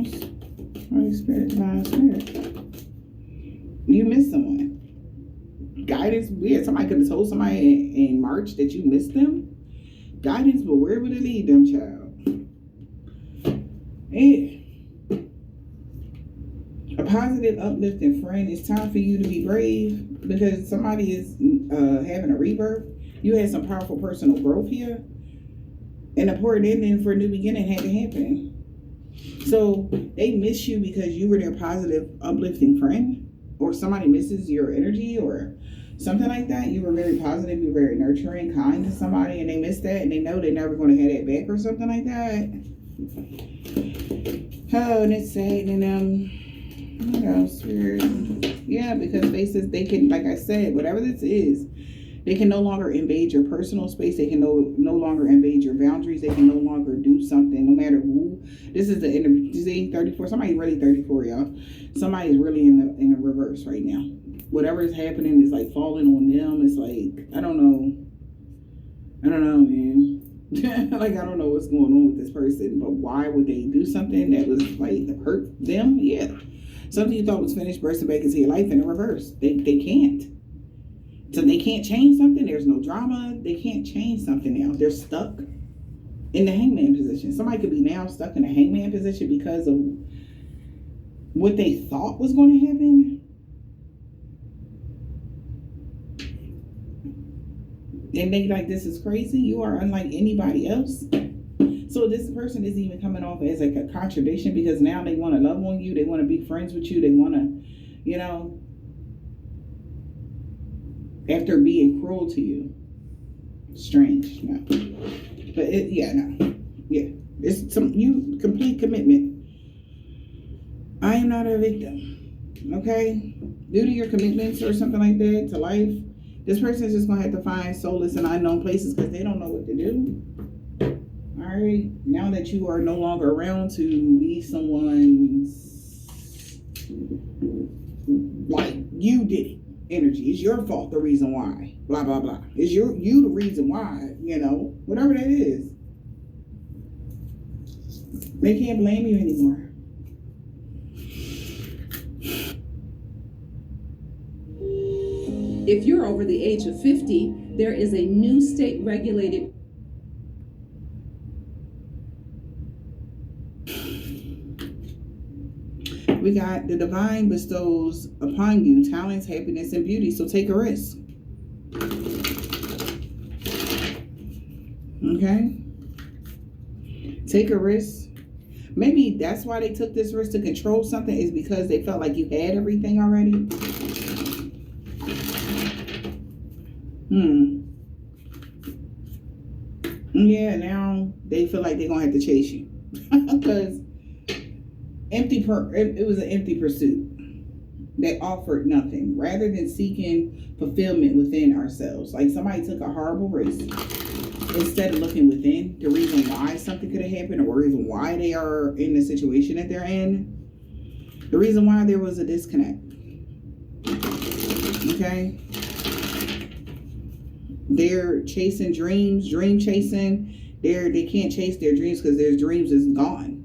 else? Holy Spirit, Divine Spirit. You missed someone. Guidance, weird. Somebody could have told somebody in March that you missed them. Guidance, but where would it lead them, child? Yeah. A positive, uplifting friend. It's time for you to be brave because somebody is having a rebirth. You had some powerful personal growth here. An important ending for a new beginning had to happen. So they miss you because you were their positive, uplifting friend, or somebody misses your energy or something like that. You were very positive, you were very nurturing, kind to somebody, and they miss that, and they know they're never going to have that back or something like that. Oh, and it's sad, and what else? Yeah, because faces, they can, like I said, whatever this is, they can no longer invade your personal space. They can no longer invade your boundaries. They can no longer do something, no matter who. This is the energy. See, 34. Somebody's really 34, y'all. Somebody's really in the reverse right now. Whatever is happening is like falling on them. It's like, I don't know, man. Like, I don't know what's going on with this person, but why would they do something that was like hurt them? Yeah. Something you thought was finished bursting back into your life in the reverse. They can't. So they can't change something. There's no drama. They can't change something now. They're stuck in the hangman position. Somebody could be now stuck in the hangman position because of what they thought was going to happen. And they like, this is crazy. You are unlike anybody else. So this person isn't even coming off as like a contradiction because now they want to love on you. They want to be friends with you. They want to, after being cruel to you. Strange. No. But no. Yeah. It's complete commitment. I am not a victim. Okay? Due to your commitments or something like that to life, this person is just going to have to find solace in unknown places because they don't know what to do. All right? Now that you are no longer around to be someone's, like, you did it. Energy. It's your fault, the reason why. Blah, blah, blah. It's you the reason why, whatever that is. They can't blame you anymore. If you're over the age of 50, there is a new state regulated. We got the divine bestows upon you talents, happiness, and beauty. So take a risk. Okay? Take a risk. Maybe that's why they took this risk to control something, is because they felt like you had everything already. Yeah, now they feel like they're going to have to chase you. Because it was an empty pursuit that offered nothing rather than seeking fulfillment within ourselves. Like somebody took a horrible risk instead of looking within the reason why something could have happened or even why they are in the situation that they're in. The reason why there was a disconnect. Okay? They're chasing dreams, dream chasing. They can't chase their dreams because their dreams is gone.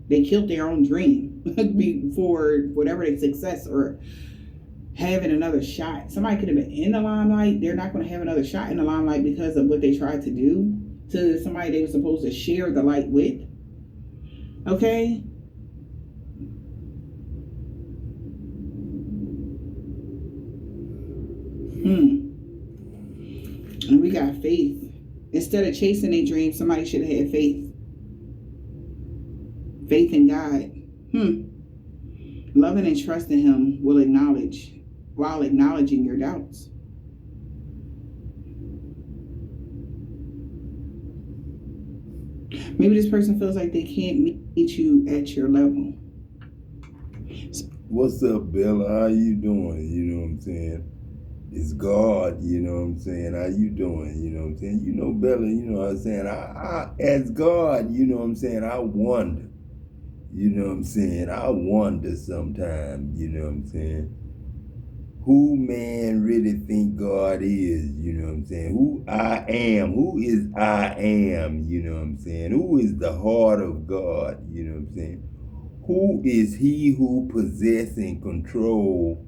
They killed their own dream before whatever their success or having another shot. Somebody could have been in the limelight. They're not going to have another shot in the limelight because of what they tried to do to somebody they were supposed to share the light with. Okay? And we got faith. Instead of chasing a dream, somebody should have had faith. Faith in God. Loving and trusting Him while acknowledging your doubts. Maybe this person feels like they can't meet you at your level. What's up, Bella? How you doing? You know what I'm saying? It's God, you know what I'm saying? How you doing? You know what I'm saying? You know, Bella, you know what I'm saying? I as God, you know what I'm saying? I wonder. You know what I'm saying? I wonder sometimes, you know what I'm saying? Who man really think God is, you know what I'm saying? Who I am, who is I am, you know what I'm saying? Who is the heart of God, you know what I'm saying? who is he who possess and control,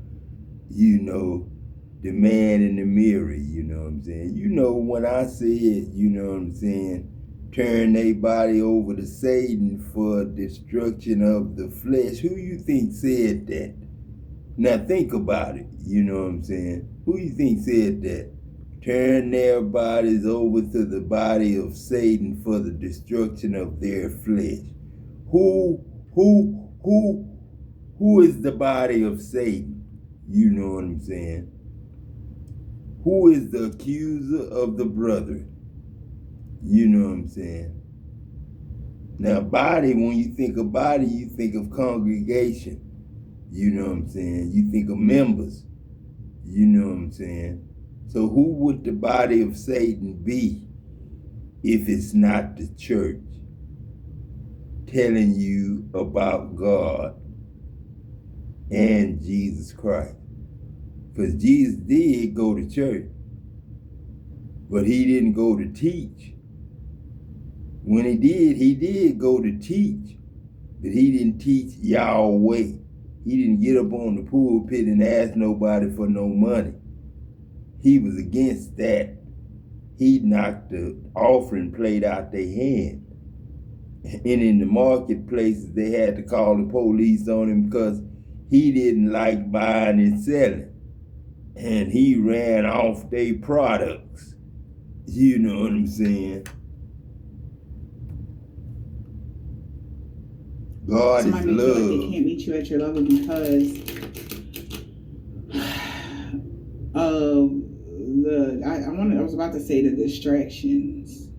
the man in the mirror, you know what I'm saying? When I said, what I'm saying, turn their body over to Satan for destruction of the flesh, who you think said that? Now think about it, you know what I'm saying? Who you think said that? Turn their bodies over to the body of Satan for the destruction of their flesh. Who is the body of Satan? You know what I'm saying? Who is the accuser of the brother? You know what I'm saying? Now, body, when you think of body, you think of congregation. You know what I'm saying? You think of members. You know what I'm saying? So who would the body of Satan be if it's not the church telling you about God and Jesus Christ? Because Jesus did go to church, but he didn't go to teach. When he did go to teach, but he didn't teach Yahweh. He didn't get up on the pulpit and ask nobody for no money. He was against that. He knocked the offering plate out their hand. And in the marketplaces, they had to call the police on him because he didn't like buying and selling. And he ran off their products. You know what I'm saying? God Somebody is may feel like love. they can't meet you at your level because of I was about to say the distractions.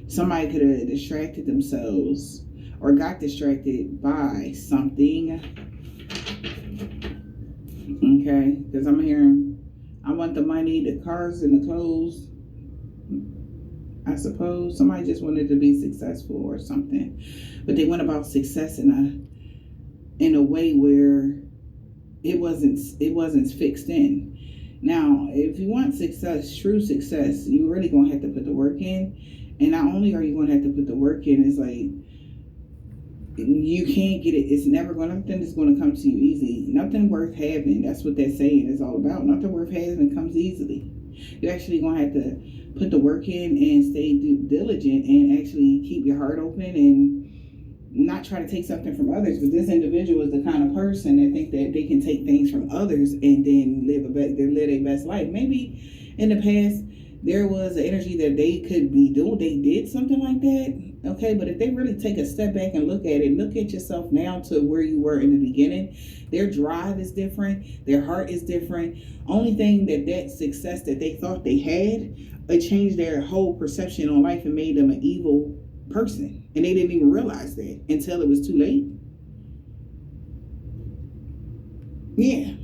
Somebody could have distracted themselves or got distracted by something. Okay, because I'm hearing, I want the money, the cars, and the clothes. I suppose somebody just wanted to be successful or something, but they went about success in a way where it wasn't fixed in. Now, if you want success, true success, you really gonna have to put the work in. And not only are you gonna have to put the work in, it's like you can't get it. It's never gonna, nothing is gonna come to you easy. Nothing worth having. That's what that saying is all about. Nothing worth having comes easily. You're actually gonna have to put the work in and stay diligent and actually keep your heart open and not try to take something from others. But this individual is the kind of person that think that they can take things from others and then live their best life. Maybe in the past there was an energy that they could be doing. They did something like that. Okay, but if they really take a step back and look at it, look at yourself now to where you were in the beginning. Their drive is different. Their heart is different. Only thing that success that they thought they had, it changed their whole perception on life and made them an evil person. And they didn't even realize that until it was too late. Yeah.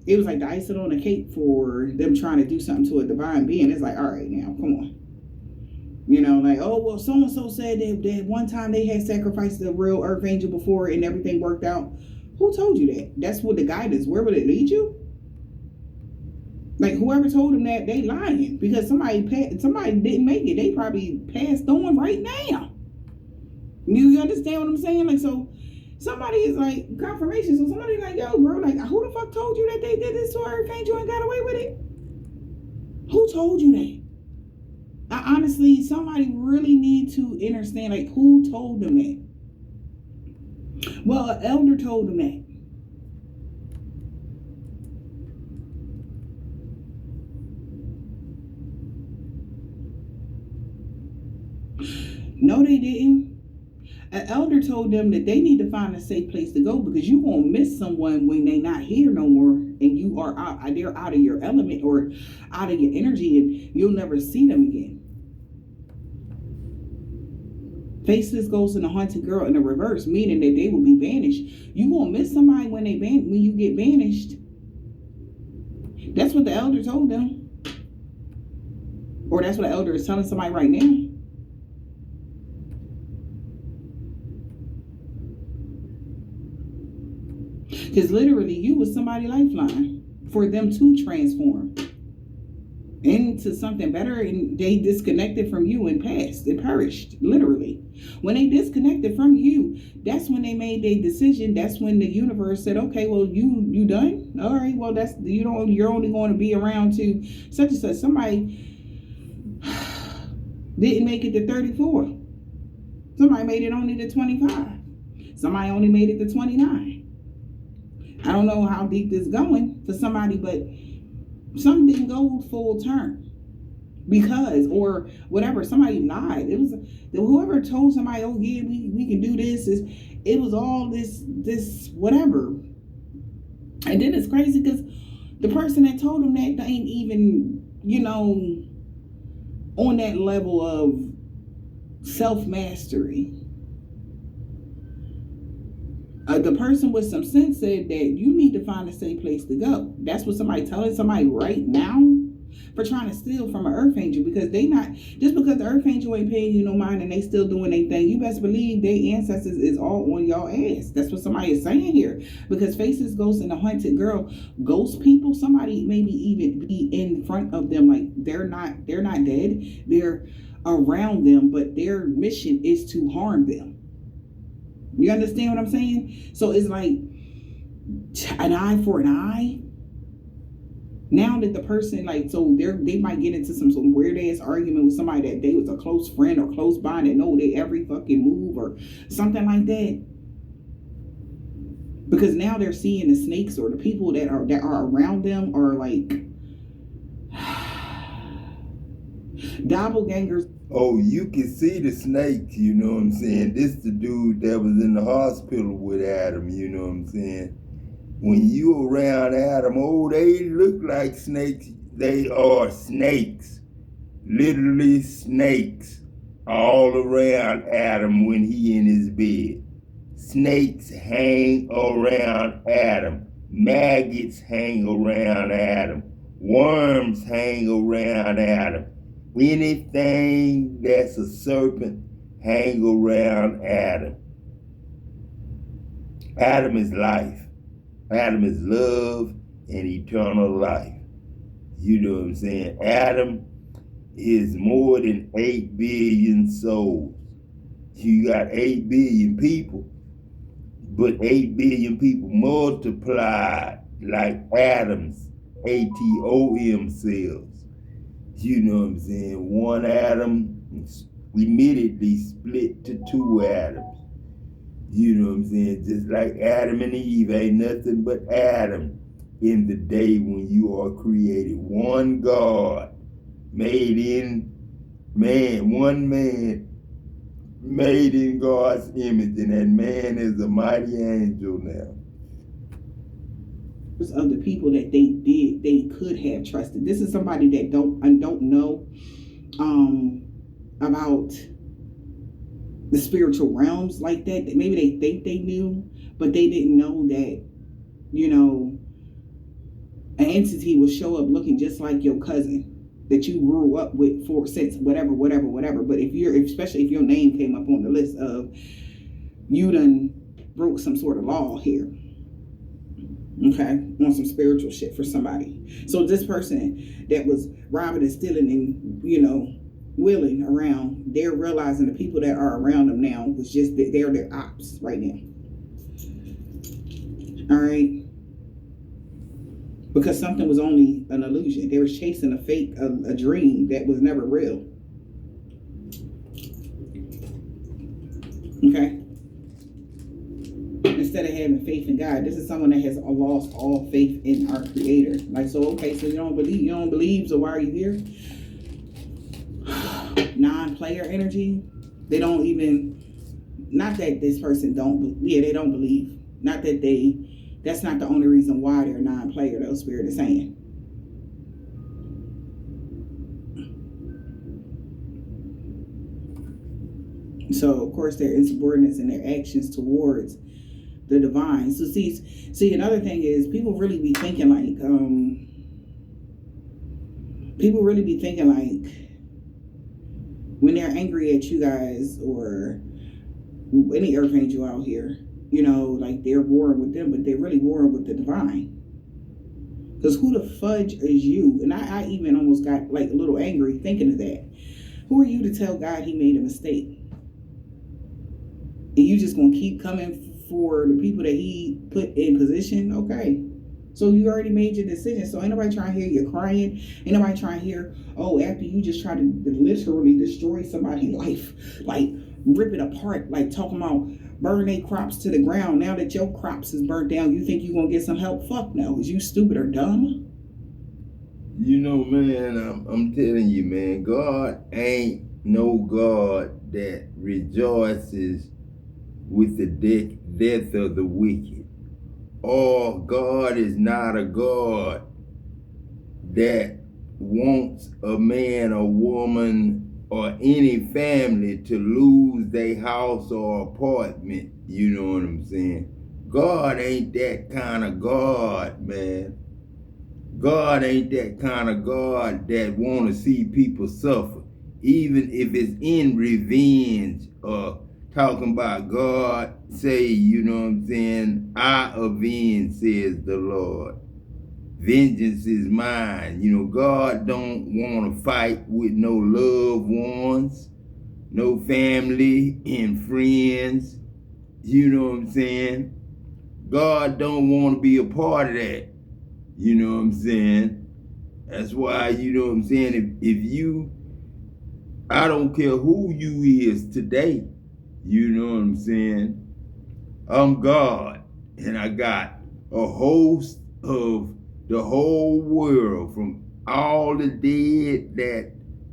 It was like the icing on the cake for them trying to do something to a divine being. It's like, all right, now, come on. You know, like, oh, well, so-and-so said that one time they had sacrificed a real earth angel before and everything worked out. Who told you that? That's what the guidance. Where would it lead you? Like, whoever told them that, they lying. Because somebody didn't make it. They probably passed on right now. You understand what I'm saying? Like, so somebody is like, confirmation. So somebody like, yo, bro, like, who the fuck told you that they did this to an earth angel and got away with it? Who told you that? Honestly, somebody really need to understand, like, who told them that? Well, an elder told them that. No, they didn't. An elder told them that they need to find a safe place to go because you're going to miss someone when they not here no more and you are out, they're out of your element or out of your energy and you'll never see them again. Faceless ghost and a haunted girl in the reverse, meaning that they will be banished. You going to miss somebody when you get banished. That's what the elder told them. Or that's what the elder is telling somebody right now. Because literally, you was somebody's lifeline for them to transform. into something better, and they disconnected from you and passed. They perished, literally. When they disconnected from you, that's when they made their decision. That's when the universe said, okay, well, you done? All right, well, that's, you're only going to be around to such and such. Somebody didn't make it to 34. Somebody made it only to 25. Somebody only made it to 29. I don't know how deep this is going for somebody, but some didn't go full term because, or whatever, somebody lied. It was whoever told somebody, oh yeah, we can do this. It was all this whatever. And then it's crazy because the person that told them that ain't even, on that level of self-mastery. The person with some sense said that you need to find a safe place to go. That's what somebody telling somebody right now for trying to steal from an earth angel, because they not, just because the earth angel ain't paying you no mind and they still doing their thing, you best believe their ancestors is all on y'all ass. That's what somebody is saying here. Because Faces, Ghosts, and the Haunted Girl, ghost people, somebody maybe even be in front of them, like they're not dead, they're around them, but their mission is to harm them. You understand what I'm saying? So it's like an eye for an eye. Now that the person, like, so they might get into some weird ass argument with somebody that they was a close friend or close by and know their every fucking move or something like that. Because now they're seeing the snakes, or the people that are around them are like doppelgangers. Oh, you can see the snake, you know what I'm saying? This the dude that was in the hospital with Adam, you know what I'm saying? When you around Adam, oh, they look like snakes. They are snakes. Literally snakes all around Adam when he in his bed. Snakes hang around Adam. Maggots hang around Adam. Worms hang around Adam. Anything that's a serpent hang around Adam. Adam is life. Adam is love and eternal life. You know what I'm saying? Adam is more than 8 billion souls. You got 8 billion people, but 8 billion people multiplied like atoms, atom cells. You know what I'm saying? One atom immediately split to 2 atoms. You know what I'm saying? Just like Adam and Eve ain't nothing but Adam in the day when you are created. One God made in man, one man made in God's image, and that man is a mighty angel now. Of the people that they could have trusted. This is somebody that don't know about the spiritual realms like that. Maybe they think they knew, but they didn't know that, an entity will show up looking just like your cousin that you grew up with for since whatever. But especially if your name came up on the list of, you done broke some sort of law here. Okay, on some spiritual shit for somebody. So this person that was robbing and stealing and wheeling around, they're realizing the people that are around them now was just they're their ops right now. All right, because something was only an illusion. They were chasing a dream that was never real. Okay. Instead of having faith in God, this is someone that has lost all faith in our Creator. Like, so okay, so you don't believe, so why are you here? Non-player energy. They don't even, not that this person they don't believe. Not that that's not the only reason why they're non-player, though, Spirit is saying. So, of course, their insubordinates and their actions towards the divine. So see, another thing is people really be thinking like, when they're angry at you guys or any earth angel out here, like they're warring with them, but they're really warring with the divine. Because who the fudge is you? And I even almost got like a little angry thinking of that. Who are you to tell God he made a mistake? And you just gonna keep coming for the people that he put in position? Okay. So you already made your decision. So ain't nobody trying to hear you crying. Ain't nobody trying to hear, oh, after you just try to literally destroy somebody's life, like rip it apart, like talking about burn their crops to the ground. Now that your crops is burnt down, you think you gonna get some help? Fuck no. Is you stupid or dumb? You know, man, I'm telling you, man, God ain't no God that rejoices with the death of the wicked. Or God is not a God that wants a man or woman or any family to lose their house or apartment. You know what I'm saying? God ain't that kind of God, man. God ain't that kind of God that want to see people suffer, even if it's in revenge or talking about God say, you know what I'm saying, I avenge, says the Lord. Vengeance is mine. You know, God don't want to fight with no loved ones, no family and friends. You know what I'm saying? God don't want to be a part of that. You know what I'm saying? That's why, you know what I'm saying, if you, I don't care who you is today, you know what I'm saying? I'm God, and I got a host of the whole world, from all the dead that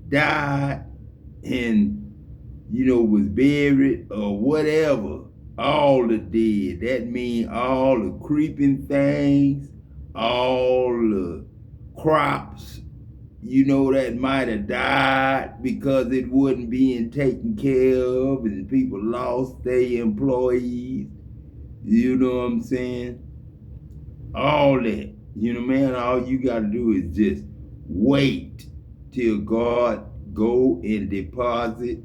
died and, you know, was buried or whatever. All the dead. That means all the creeping things, all the crops, you know, that might have died because it wasn't being taken care of and people lost their employees. You know what I'm saying? All that. You know, man, all you got to do is just wait till God go and deposit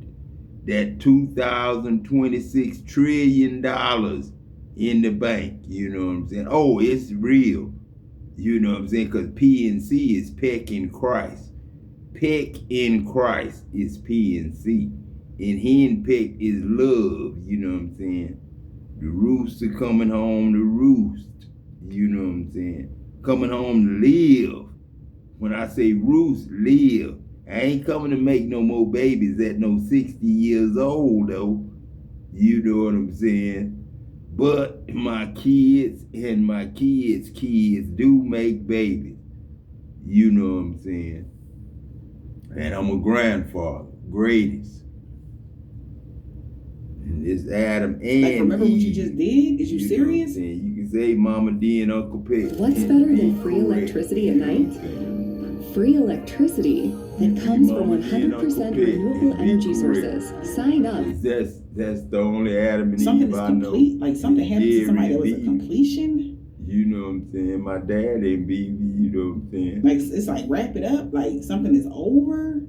that $2026 trillion in the bank. You know what I'm saying? Oh, it's real. You know what I'm saying? Because PNC is Peck in Christ. Peck in Christ is PNC. And hen peck is love. You know what I'm saying? The rooster coming home to roost. You know what I'm saying? Coming home to live. When I say roost, live. I ain't coming to make no more babies at no 60 years old, though. You know what I'm saying? But my kids and my kids' kids do make babies. You know what I'm saying? And I'm a grandfather, greatest. And it's Adam and Like, remember what you Eve. just did? Is you know serious? what I'm saying? You can say Mama D and Uncle Pet. What's better than free electricity at night? Free electricity that comes from 100% renewable energy sources. Sign up. That's the only Adam and Something Eve is I know. complete. Like something happened to somebody that was a Jerry, completion. You know what I'm saying? My dad ain't BB, you know what I'm saying? Like it's like wrap it up. Like something is over.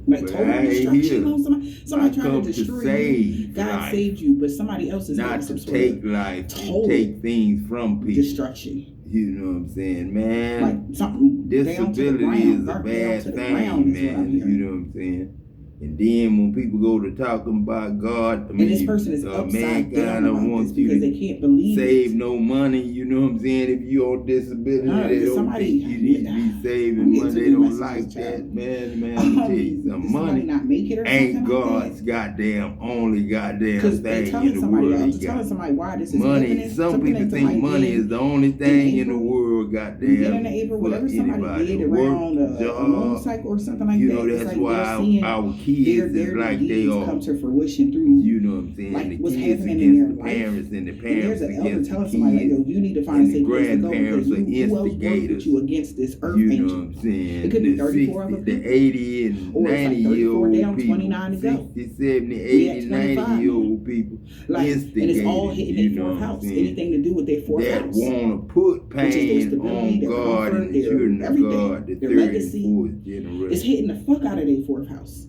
Like But total I ain't destruction here. on somebody. Somebody I trying come to to destroy you. save God life, saved you, but somebody else is not doing to some sort take of life total and take things from people. destruction. You know what I'm saying, man? Like something down to the Disability ground, is a burnt down bad to the thing, ground is what I'm man. You hearing. know what I'm saying? And then when people go to talking about God, I mean, And this person is upside down mankind about this wants because you they to can't believe save it. no money. You know what I'm saying? If you're on disability, they don't somebody- think you need to be saving I'm getting money. too They many don't messages, like child. that, man. Man, let me tell you something. Did somebody Money not make it or ain't something like God's goddamn only goddamn Because they thing telling in the somebody world. else, He telling got somebody why this is money. happening. Some Something people that think somebody money did is the only thing in the April, world, beginning goddamn. of April, for whatever somebody anybody. did Work, around a job, motorcycle or something like you that. know, It's that's like why they're seeing our kids their is like they disease are. come to fruition through You know what I'm saying? like The what's kids happening in their against the life. parents and the And parents there's an elder against the telling somebody like, yo, kids. you need to find And a the safe place to go because grandparents are who else worked with instigators. you against this earth You know angel? what I'm saying? It could be The 34 other 60, the people. 80 and Or it's like 90 year 34 old down, people, 29 to go. 60, 70, We at 80, 25 90 year old people, Like, and it's all instigators, hitting you their know fourth what I'm house. saying? Anything to do with their fourth That house. want to put Which is their pain stability, on their God comfort, and the their children of everything, God, the their third legacy. and fourth It's generation. hitting the fuck out of their fourth house.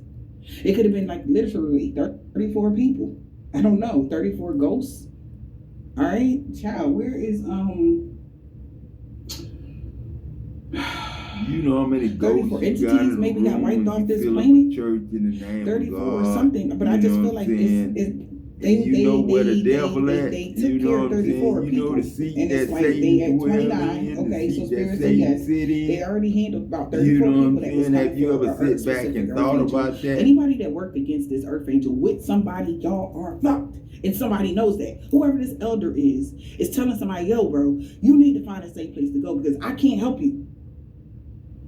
It could have been like literally 34 people. I don't know, 34 ghosts. All right, child. Where is You know how many 34 ghosts you got entities in the maybe got room wiped when off you this fill up a planet? church in the name 34 of or God, something. But I you just know feel what like I'm saying? they know where the devil they, at. they took You know care what of I'm 34 saying? You people. know the seat And it's that like they Satan at dwell 29. in, Okay, the so seat that Spirit said Satan yes. sit in. They already handled about 34 You know what people I'm that was saying? coming Have you for ever a sit back specific and thought archangel. about that? Anybody that worked against this earth angel with somebody, y'all are fucked. And somebody knows that. Whoever this elder is telling somebody, yo, bro, you need to find a safe place to go because I can't help you.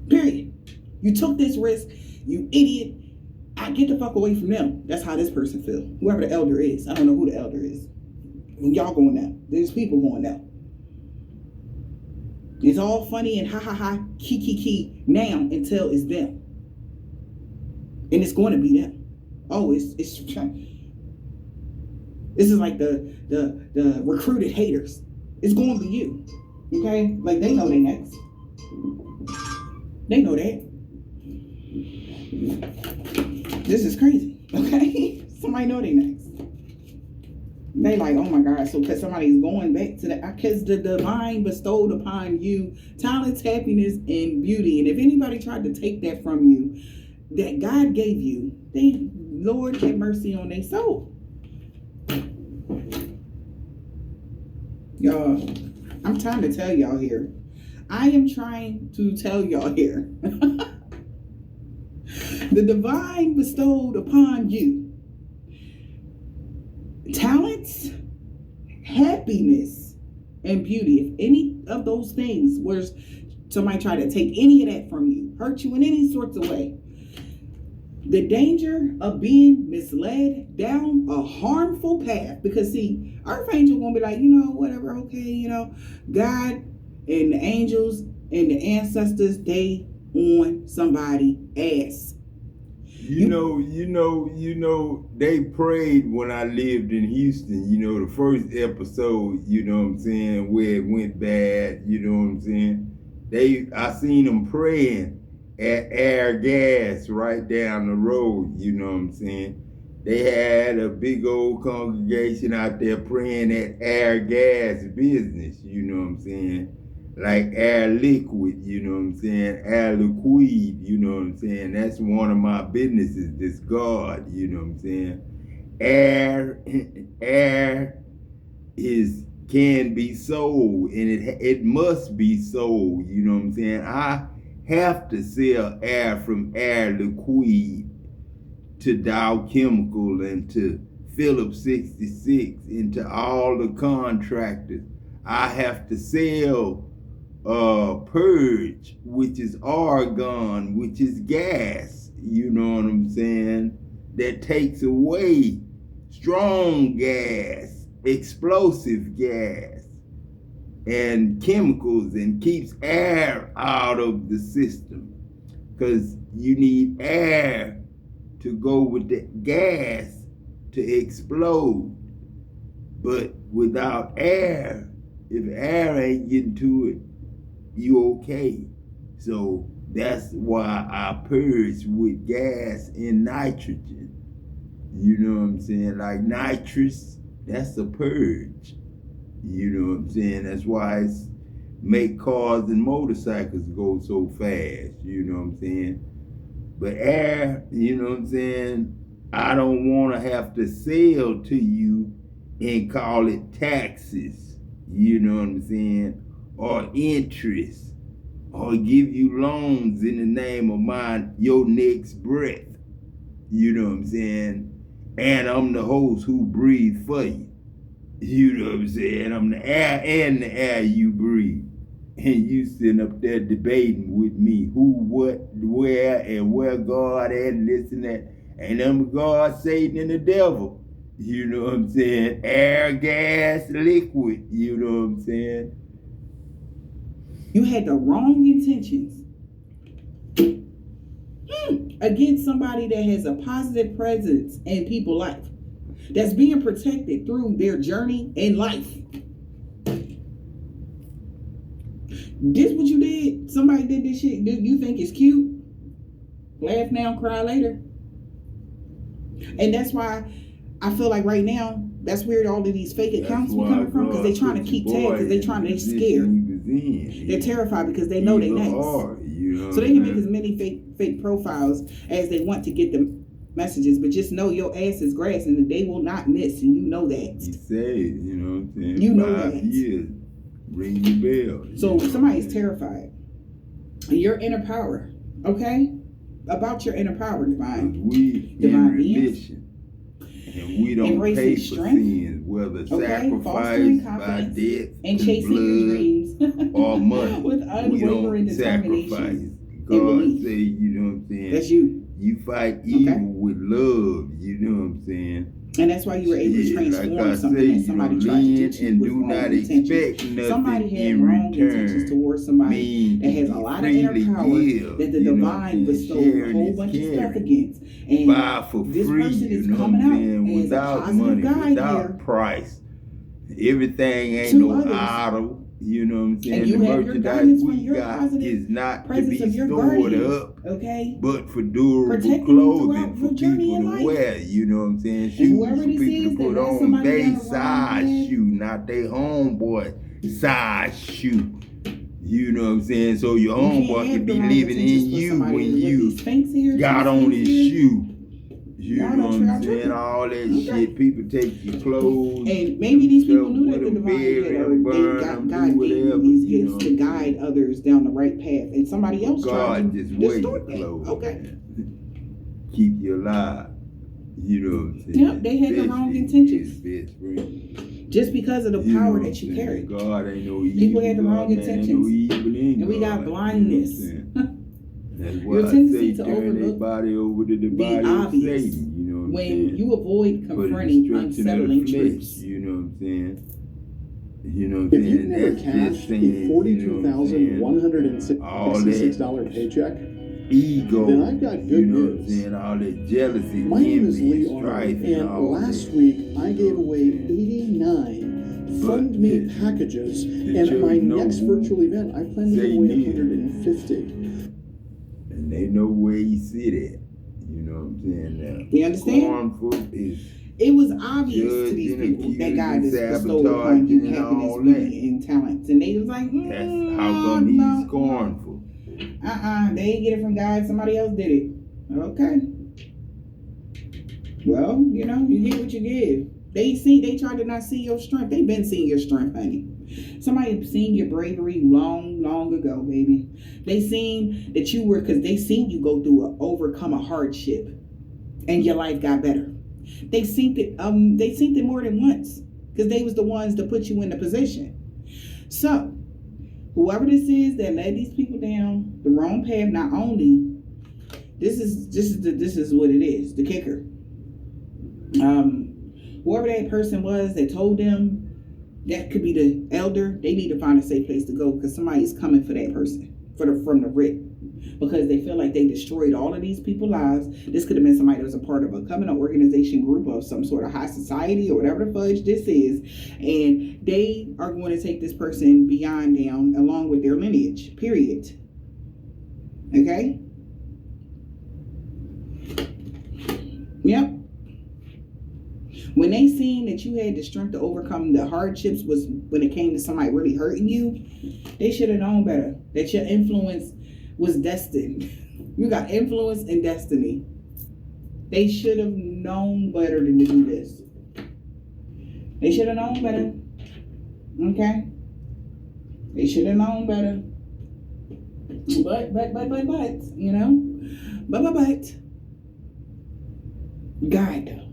Period. You took this risk, you idiot. I get the fuck away from them. That's how this person feel. Whoever the elder is. I don't know who the elder is. Y'all going out. There's people going out. It's all funny and ha ha ha, key now until it's them. And it's going to be them. Oh, it's this is like the recruited haters. It's going to be you. Okay? Like they know they next. They know that. This is crazy. Okay? Somebody know they next. They like, oh my God, so because somebody's going back to because the divine bestowed upon you talents, happiness, and beauty. And if anybody tried to take that from you, that God gave you, they, Lord, have mercy on their soul. Y'all, I'm trying to tell y'all here. I am trying to tell y'all here. The divine bestowed upon you talents, happiness, and beauty. If any of those things were somebody try to take any of that from you, hurt you in any sorts of way, the danger of being misled down a harmful path, because see, Archangel gonna be like, you know, whatever, okay, you know, God and the angels and the ancestors, they on somebody ass. You know, they prayed when I lived in Houston, you know, the first episode, you know what I'm saying, where it went bad, you know what I'm saying? I seen them praying at Air Gas right down the road, you know what I'm saying? They had a big old congregation out there praying at Air Gas business, you know what I'm saying? Like Air Liquid, you know what I'm saying? Air Liquid, you know what I'm saying? That's one of my businesses, this God, you know what I'm saying? Air can be sold, and it must be sold, you know what I'm saying? I have to sell air from Air Liquid to Dow Chemical and to Phillips 66 and to all the contractors. I have to sell purge, which is argon, which is gas, you know what I'm saying, that takes away strong gas, explosive gas, and chemicals, and keeps air out of the system, because you need air to go with the gas to explode. But without air, if air ain't getting to it, you okay. So that's why I purge with gas and nitrogen. You know what I'm saying? Like nitrous, that's a purge. You know what I'm saying? That's why it's make cars and motorcycles go so fast. You know what I'm saying? But air, you know what I'm saying? I don't want to have to sell to you and call it taxes. You know what I'm saying? Or interest, or give you loans in the name of your next breath. You know what I'm saying? And I'm the host who breathe for you. You know what I'm saying? I'm the air and the air you breathe. And you sitting up there debating with me who, what, where, and where God at, and this and that. And them God, Satan, and the devil. You know what I'm saying? Air, gas, liquid. You know what I'm saying? You had the wrong intentions against somebody that has a positive presence in people's life, that's being protected through their journey in life. This what you did? Somebody did this shit. Do you think it's cute? Laugh now, cry later. And that's why I feel like right now That's where all of these fake That's accounts be why coming from, because they God trying to put keep your tabs, boy because they in trying, the they position scared. he was in. They're terrified because they know they Either next. or, you know So they can what make I'm as many fake profiles as they want to get the messages, but just know your ass is grass and they will not miss, and you know He that. said, you know what I'm saying? You know 5 that. years, ring the bell. So you know somebody's what I'm saying? terrified. Your inner power, okay? About your inner power, divine. 'Cause we Divine in beings. remission. And we don't Embracing pay for strength. sins, whether Okay? Fostering sacrifice by confidence death and to chasing your blood dreams or money. with We unwavering don't sacrifice. determination. God belief. say, you know what I'm saying? That's you. You fight evil with love, you know what I'm saying? And that's why you were able to Yeah, transform like I something say, that somebody you know, tried to lean do to you and with do wrong not intentions. expect nothing Somebody had in wrong intentions return. towards somebody Mean that has a lot of inner freely power give, that the you know what I'm divine saying? bestowed a Sharing whole is bunch of stuff caring. against. And Buy for this free, person you is know what coming I'm out saying? as a Without positive money, guide without here price. Everything ain't to no others. idle. You know what I'm saying? And you The have your merchandise guidance from we your got positive is not to presence be of your stored guardians, up, okay? but for durable Protecting you clothing throughout for your journey people in to life. wear. You know what I'm saying? And Shoes whoever for this people is to put that led on somebody they down the wrong size path. shoe, not they homeboy size shoe. You know what I'm saying? So your You can't homeboy have could be the wrong living intentions in for you somebody when with you these Sphinx here, got these on Sphinx his here. shoe. You Y'all know don't what I'm try saying? tripping. All that Okay. shit. People take your clothes. And maybe these people stuff knew that with the them, divine bury had, them, or burn they got them, God do gave you whatever, these you gifts know to what I'm guide saying? others down the right path, and somebody else tried God to just wear your distort that. clothes. Okay. Man. Keep you alive. You know what I'm saying? Yep, they had the wrong intentions. Best friend. Just because of the You know power what that you I'm saying? carry. God ain't no evil. People had the God, wrong man, ain't no intentions. evil in And we got God, blindness. You know what I'm saying? That's why Your I tendency say to turn their overlook body over to the the body of obvious Satan. You know what I'm when saying? you avoid For the confronting destruction of unsettling the flesh. truths. You know what I'm saying? You know what I'm If you've saying? never That's just cashed saying, a $42,166 paycheck, ego. then I've got good you know what I'm news. saying? All that jealousy, My name is envy, Lee and Arnold, strife, and all last that. week I You gave know what away I'm saying? 89 But Fund Me the packages, and church at my know next who virtual event, I plan to give Satan away is. 150. And they know where he sit at. You know what I'm saying? Now, You understand? Scornful is It was obvious to these judging, people that God accusing, has bestowed upon you sabotaging, and happiness, all beauty, and talents. And they was like, that's how come he's no, scornful. they didn't get it from God. Somebody else did it. Okay. Well, you know, you get what you give. They tried to not see your strength. They've been seeing your strength, honey. Somebody seen your bravery long ago, baby. They seen that you were, because they seen you go through overcome a hardship, and your life got better. They seen it more than once, because they was the ones to put you in the position. So, whoever this is that led these people down the wrong path, not only this is what it is, the kicker. Whoever that person was that told them, that could be the elder. They need to find a safe place to go, because somebody's coming for that person from the rip, because they feel like they destroyed all of these people's lives. This could have been somebody that was a part of a covenant organization group of some sort of high society or whatever the fudge this is, and they are going to take this person beyond down along with their lineage, period. Okay? Yep. When they seen that you had the strength to overcome the hardships, was when it came to somebody really hurting you, they should have known better. That your influence was destined. You got influence and destiny. They should have known better than to do this. They should have known better. Okay? They should have known better. But, you know? But. God, though.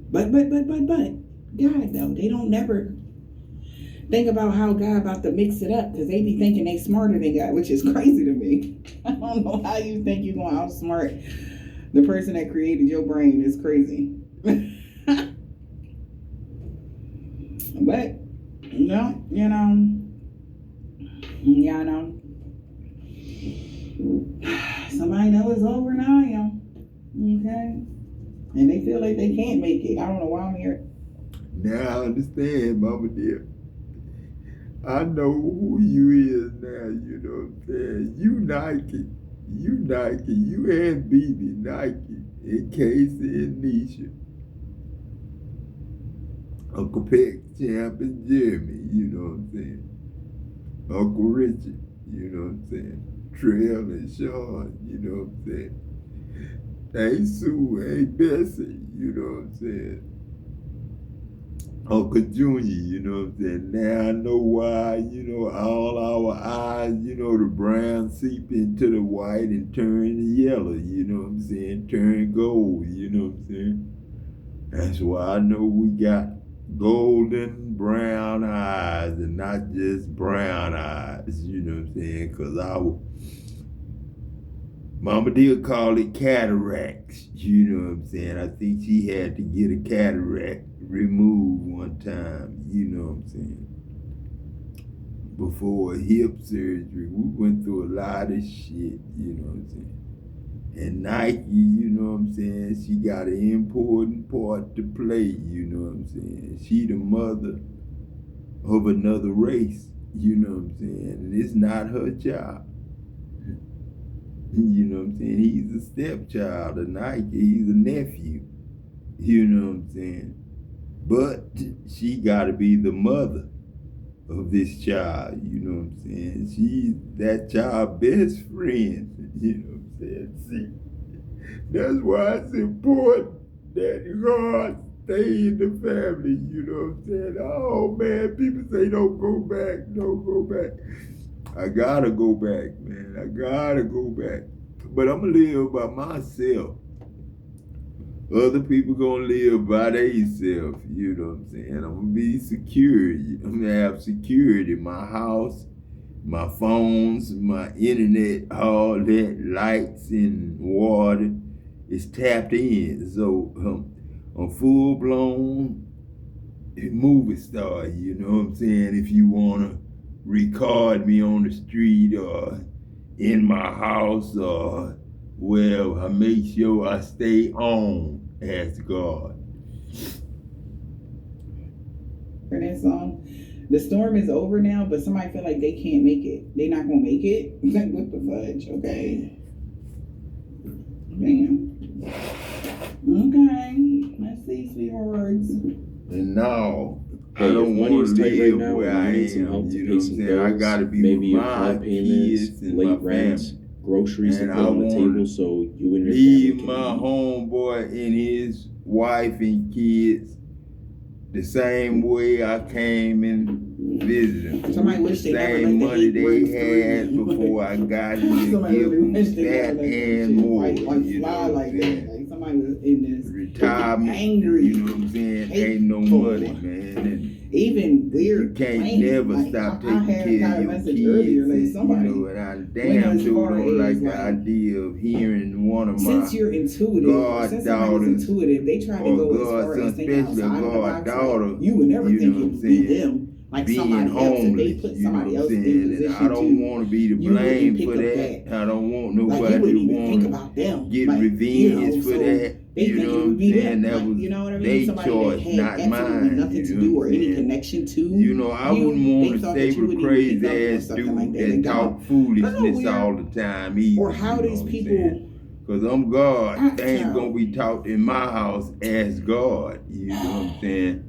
But, God, though, they don't never think about how God about to mix it up, because they be thinking they smarter than God, which is crazy to me. I don't know how you think you're going to outsmart the person that created your brain. Is crazy. But, y'all know, somebody know it's over now, y'all. Okay? And they feel like they can't make it. I don't know why I'm here. Now I understand, Mama dear. I know who you is now, you know what I'm saying? You Nike, you and BB Nike, and Casey and Nisha. Uncle Peck, Champ, and Jeremy, you know what I'm saying? Uncle Richard, you know what I'm saying? Trail and Sean, you know what I'm saying? Hey Sue, hey Bessie, you know what I'm saying? Uncle Junior, you know what I'm saying? Now I know why, you know, all our eyes, you know, the brown seep into the white and turn yellow, you know what I'm saying? Turn gold, you know what I'm saying? That's why I know we got golden brown eyes and not just brown eyes, you know what I'm saying? Because our mama did call it cataracts, you know what I'm saying? I think she had to get a cataract removed one time, you know what I'm saying? Before hip surgery, we went through a lot of shit, you know what I'm saying? And Nike, you know what I'm saying, she got an important part to play, you know what I'm saying? She the mother of another race, you know what I'm saying? And it's not her child. You know what I'm saying? He's a stepchild of Nike, he's a nephew, you know what I'm saying? But she gotta be the mother of this child, you know what I'm saying? She's that child's best friend, you know what I'm saying? See, that's why it's important that God stay in the family, you know what I'm saying? Oh man, people say don't go back, don't go back. I gotta go back, man. I gotta go back. But I'm gonna live by myself. Other people gonna live by themselves, you know what I'm saying? I'm gonna be secure. I'm gonna have security. My house, my phones, my internet, all that, lights and water is tapped in. So I'm full-blown movie star, you know what I'm saying? If you wanna record me on the street or in my house or wherever, I make sure I stay on as God. For that song, the storm is over now, but somebody feel like they can't make it. They not gonna make it. Like, what the fudge? Okay. Damn. Okay. Let's see, sweethearts. And now, I Hey, don't if want money's to tight live right now, where and I you need some am, help to you know pay what I'm some saying? I bills, gotta be maybe with your car my payments, kids and late my rent, family. groceries to And put I on the wanna table so you and your Leave family my can eat. homeboy and his wife and kids the same way I came and visited them. Somebody With wish the they never same let the money hate break they had through. before I got here, Somebody give really them wish they that never let that and shit more, like you know fly what like I'm that. saying? Like somebody was in this Retirement, angry, you know what I'm saying? hateful. Ain't no money, man. And even you weird. can't lame. never Like, stop I taking care got of a your message kids, earlier, like and, somebody. you know, and I Went damn as sure far don't like as, the like, idea of hearing one of Since my you're intuitive, God since somebody's daughters intuitive, they try to or go as God far son, as thinking especially outside of the God box. daughter, Like, you would never you think know it what I'm would be saying, them. Like being somebody else, if they homeless, put you know somebody what I'm else in saying, and position I don't to, want to be the you wouldn't blame pick for up that. that. I don't want Like, you nobody wouldn't to even think want about them. get Like, revenge you know, for so that. they You think know it what would I'm be saying? them. That Like, was you know what I mean? their Somebody choice, that had not absolutely mine. nothing You to know do what or I'm any saying? connection to. You know, I wouldn't They want to thought stay that you with a wouldn't even crazy pick up on ass something like dude that. that And talk God, foolishness weird. all the time either. Or how you know these what I'm people. saying? Cause I'm God. Act They ain't gonna out. be taught in my house as God. You know what I'm saying?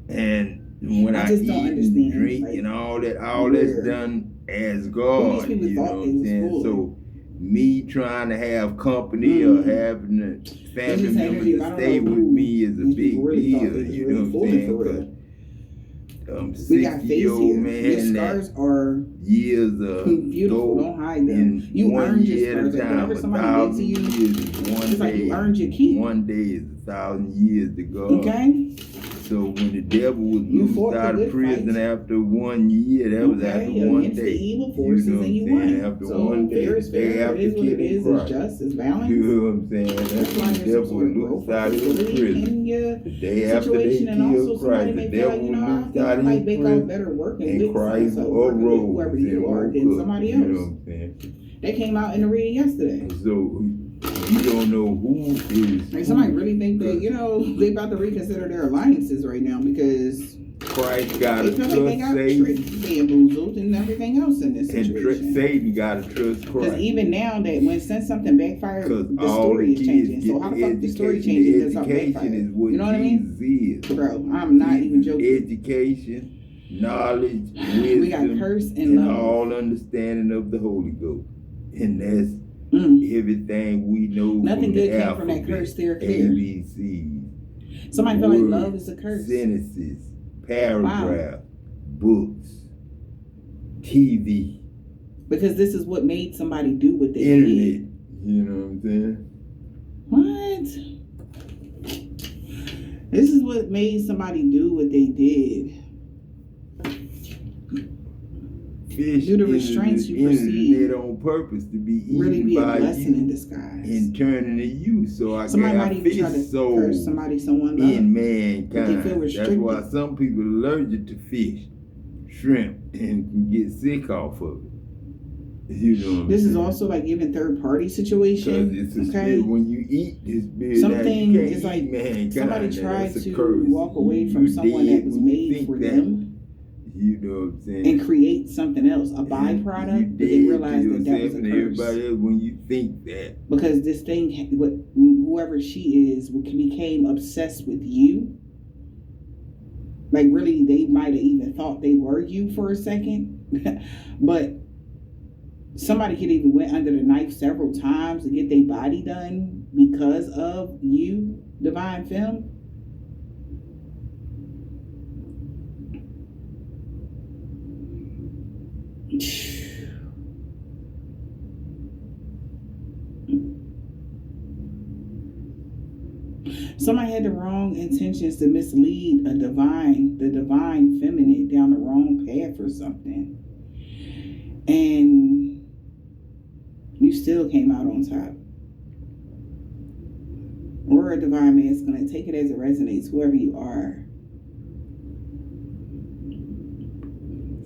And when I I just eat don't and understand, drink like, and all that's where- done as Who God. these people You know thought what they I'm was saying? fooling? So me trying to have company or having a family This member energy, I to don't stay know with who me is a these big people really thought deal. they was You really know what I'm fooling saying? for 'Cause real. I'm We got face 60-year-old here. Your man that scars are years of beautiful. go Don't hide them. in You one earned your year at a scars. Like, time, whatever somebody did 1,000 to you, years is one it's like you day. earned your keep. One day is 1,000 years to God. Okay? So when the devil was You loosed fought the out of good prison fight. after 1 year, that was after Okay, one against the day. evil forces, you know what and you I'm saying? won. After So one day, fair is the day fair. It after is what it killing is. It's Christ. just. It's balanced. You know what I'm saying? That's That's why when the there's some devil sort was of growth loosed out of his ability prison. in your The day after they situation, and also killed somebody Christ, may the feel like, devil you know, I loosed feel out I of might his make out prison, better working and with Christ so working with arose whoever and you are woke than up. somebody You know else. what I'm saying? They came out in the reading yesterday. And so you don't know who is Like somebody who. really think that, you know, they about to reconsider their alliances right now because Christ got They to feel like they trust got Satan, bamboozled and everything else in this and situation. Satan got to trust Because Christ. even now that since something backfired, Because the all story the is kids changing. get So how the fuck the story education. changes The if something education backfired? is what You know what I mean? Jesus is. Bro, I'm not even joking. Education, knowledge, We got wisdom, curse and and love. all understanding of the Holy Ghost. And that's Mm. everything we know Nothing from good the came from that alphabet. curse there, clear. ABCs, Somebody feel like words, love is a curse. sentences, paragraph, books, TV, Because this is what made somebody do what they internet. did. You know what I'm saying? What? This is what made somebody do what they did. Fish Do the restraints you perceive internet on purpose to be eaten really be a by blessing in you disguise. and turning to you. So I Somebody got might even try fish to soul curse somebody someone loves. in But they feel mankind. That's restricted. why some people are allergic to fish, shrimp, and can get sick off of it. You know what I'm This is saying? also like giving third party 'Cause situation. it's a Okay. spirit. When you eat this spirit, Something now you can't is eat like mankind. somebody Now, tried that's a to curse. walk away from You someone dead that was when you made think for that. them You know what I'm saying? and create something else, a You byproduct, but they dead to realized that that was yourself a and curse. everybody else when you think that. Because this thing, whoever she is, became obsessed with you. Like really, they might have even thought they were you for a second. But somebody could even went under the knife several times to get their body done because of you, Divine Femme. Somebody had the wrong intentions to mislead the divine feminine down the wrong path or something. And you still came out on top. Or a divine masculine. Take it as it resonates, whoever you are.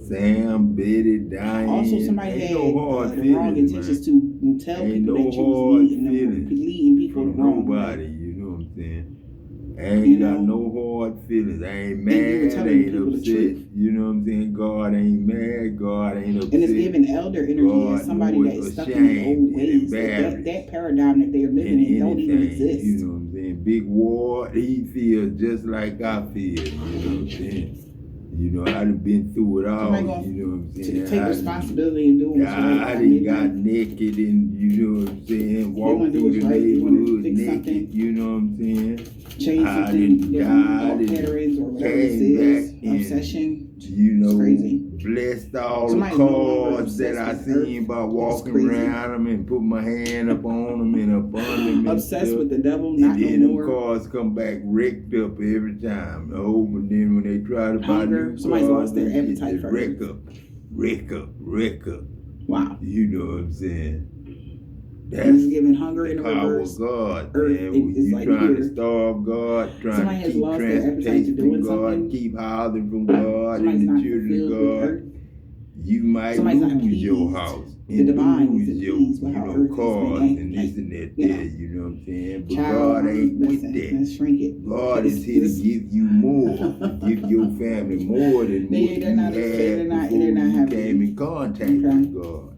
Sam, Betty, Diane. Also, somebody ain't had no hard the wrong feelings, intentions man. to tell Ain't people no that you was hard leading feelings people the from wrong nobody, way. you know what I'm saying? I ain't You got know? no hard feelings. I ain't And you were mad, I telling ain't people the upset. truth. You know what I'm saying? God ain't mad, God ain't upset. And it's giving elder energy God as somebody was that's stuck in the ashamed old and ways. embarrassed That paradigm that they're living in don't even exist. You know what I'm saying? Big Ward, he feels just like I feel. You know what I'm saying? You know, I done been through it all. Somebody gonna You know what I'm saying? take responsibility and do what's right. I done got naked and, you know what I'm saying, walked wanna do through what's the right, they wanna neighborhood fix naked, something. you know what I'm saying? Change I something, done different died thought and patterns or whatever this came is. back and, Obsession. you know, It's crazy. blessed all Somebody's the no longer cards that I obsessed with seen earth. by It's walking crazy. around them and put my hand up on them and up on them and Obsessed stuff. with the devil, And not then no them more. cars come back wrecked up every time. Oh, but then when they try to buy Hunger. new Somebody's cars, lost their and shit, appetite they for wreck earth. up, wreck up. Wow. You know what I'm saying? This That's is giving hunger in the the power reverse. of God, Earth man. is You like trying here. to starve God, trying Somebody to has keep lost their appetite to transportation doing from God, something. keep housing from God Somebody's and not the children fulfilled of with God. earth. You might Somebody's not lose your pleased. house The and divine lose isn't your, pleased with how earth has cars been and this and that you know. there, you know what I'm saying? But Child, God ain't with listen, that. let's shrink it. God is here to give you more, give your family more than what you They're not had before you happy. came in contact Okay. with God.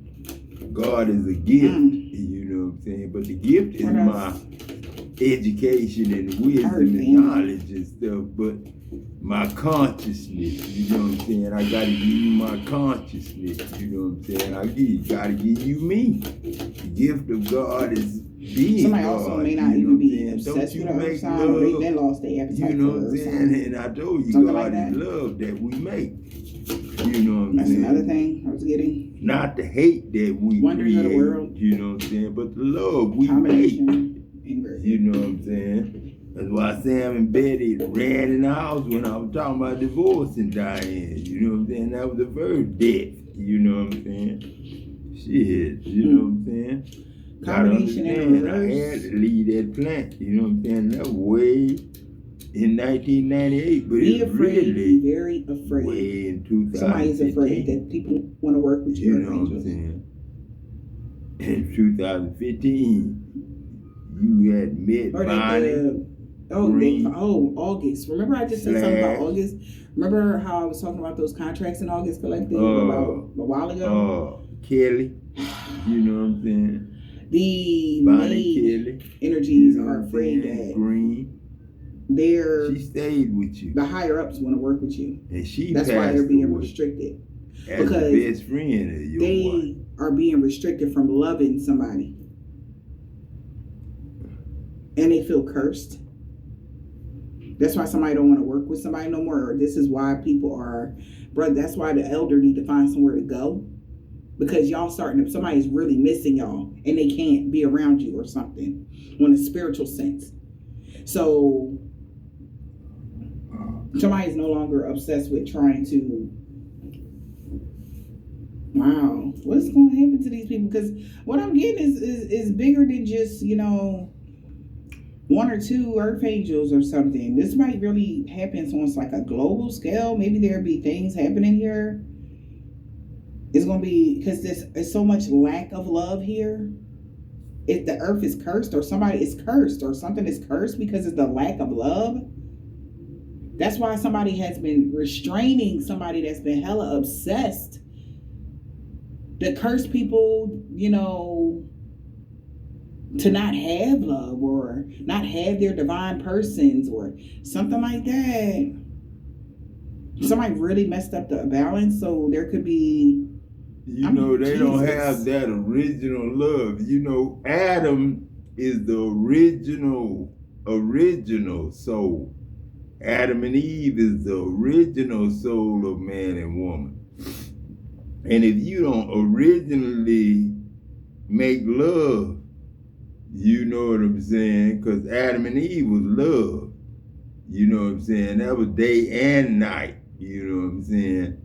God is a gift, you know what I'm saying? But the gift is What my else? education and wisdom Heard, and man. knowledge and stuff, but my consciousness, you know what I'm saying? I gotta give you my consciousness, you know what I'm saying? Gotta give you me. The gift of God is being Somebody God, also may you not know even what be I'm saying? obsessed Don't with you an earth make sign, or love, they lost their appetite you know for what I'm earth saying? sign. And I told you, Something God like that. is love that we make. You know what I'm That's saying? another thing I was getting. Not the hate that we Wonders of the create, world. you know what I'm saying? But the love we make. Combination. Inverse. You know what I'm saying? That's why Sam and Betty ran in the house when I was talking about divorcing Diane. You know what I'm saying? That was the first death. You know what I'm saying? Shit. You know what I'm saying? Combination in Gotta understand, I reverse. had to leave that plant. You know what I'm saying? That was way in 1998, but Be it's afraid, really be very afraid. way in 2015. Somebody's afraid that people want to work with You your know what I'm angels. saying? In 2015, you had met Or Bonnie. Green. August. Remember I just said something about August? Remember how I was talking about those contracts in August collective about a while ago? Kelly. You know what I'm saying? The Bonnie May Kelly. energies You know are what I'm afraid saying? that Green. they're She stayed with you. the higher ups want to work with you. And she That's passed why they're being away restricted. as because the best friend of your They wife. are being restricted from loving somebody. And they feel cursed. That's why somebody don't want to work with somebody no more. Or this is why people are, bro, that's why the elder need to find somewhere to go. Because y'all somebody's really missing y'all and they can't be around you or something on a spiritual sense. So somebody's no longer obsessed with trying to, wow, what's going to happen to these people? Because what I'm getting is bigger than just, one or two earth angels or something. This might really happen on like a global scale. Maybe there'll be things happening here. It's going to be, because there's so much lack of love here. If the earth is cursed or somebody is cursed or something is cursed because of the lack of love. That's why somebody has been restraining somebody that's been hella obsessed. The cursed people, to not have love or not have their divine persons or something like that. Somebody really messed up the balance, so there could be. They don't have that original love. Adam is the original soul. Adam and Eve is the original soul of man and woman. And if you don't originally make love, you know what I'm saying? Because Adam and Eve was love. You know what I'm saying? That was day and night. You know what I'm saying?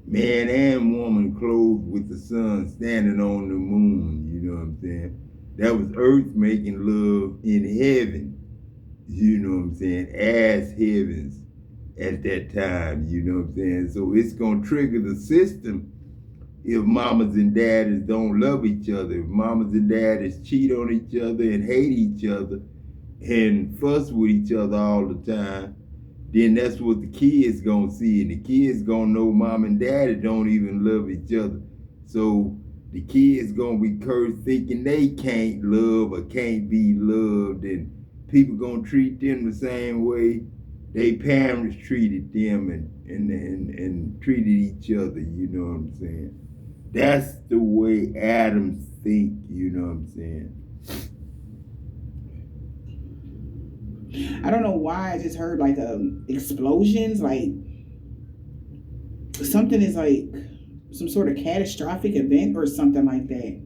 Man and woman clothed with the sun standing on the moon. You know what I'm saying? That was earth making love in heaven. You know what I'm saying? As heavens at that time. You know what I'm saying? So it's going to trigger the system if mamas and daddies don't love each other, if mamas and daddies cheat on each other and hate each other and fuss with each other all the time, then that's what the kids gonna see. And the kids gonna know mom and daddy don't even love each other. So the kids gonna be cursed thinking they can't love or can't be loved, and people gonna treat them the same way they parents treated them and treated each other, you know what I'm saying? That's the way Adams think, you know what I'm saying? I don't know why I just heard like explosions, like something is like some sort of catastrophic event or something like that.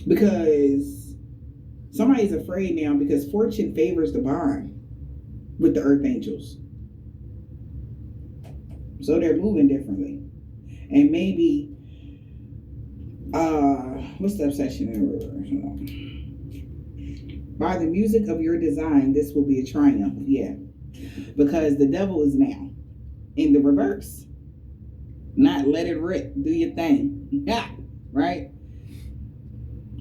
Because somebody's afraid now because fortune favors the bond with the earth angels. So they're moving differently. And maybe what's the obsession? By the music of your design, this will be a triumph. Yeah. Because the devil is now in the reverse. Not let it rip. Do your thing. Yeah. Right?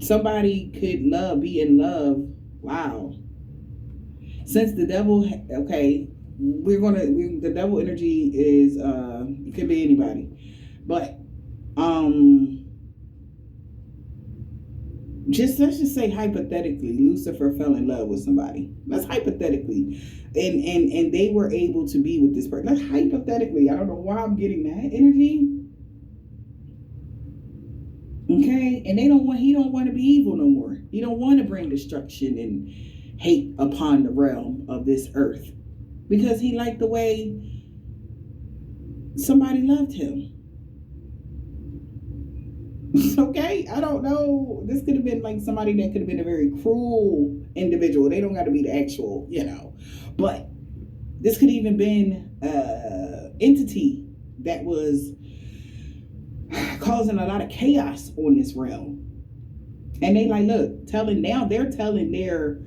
Somebody could be in love. Wow. Since the devil, okay, the devil energy is, it could be anybody. But, let's just say hypothetically, Lucifer fell in love with somebody. That's hypothetically. And they were able to be with this person. That's hypothetically. I don't know why I'm getting that energy. Okay? And he don't want to be evil no more. He don't want to bring destruction and hate upon the realm of this earth. Because he liked the way somebody loved him. Okay? I don't know. This could have been like somebody that could have been a very cruel individual. They don't got to be the actual, But this could even been an entity that was causing a lot of chaos on this realm. And they like, look, they're telling their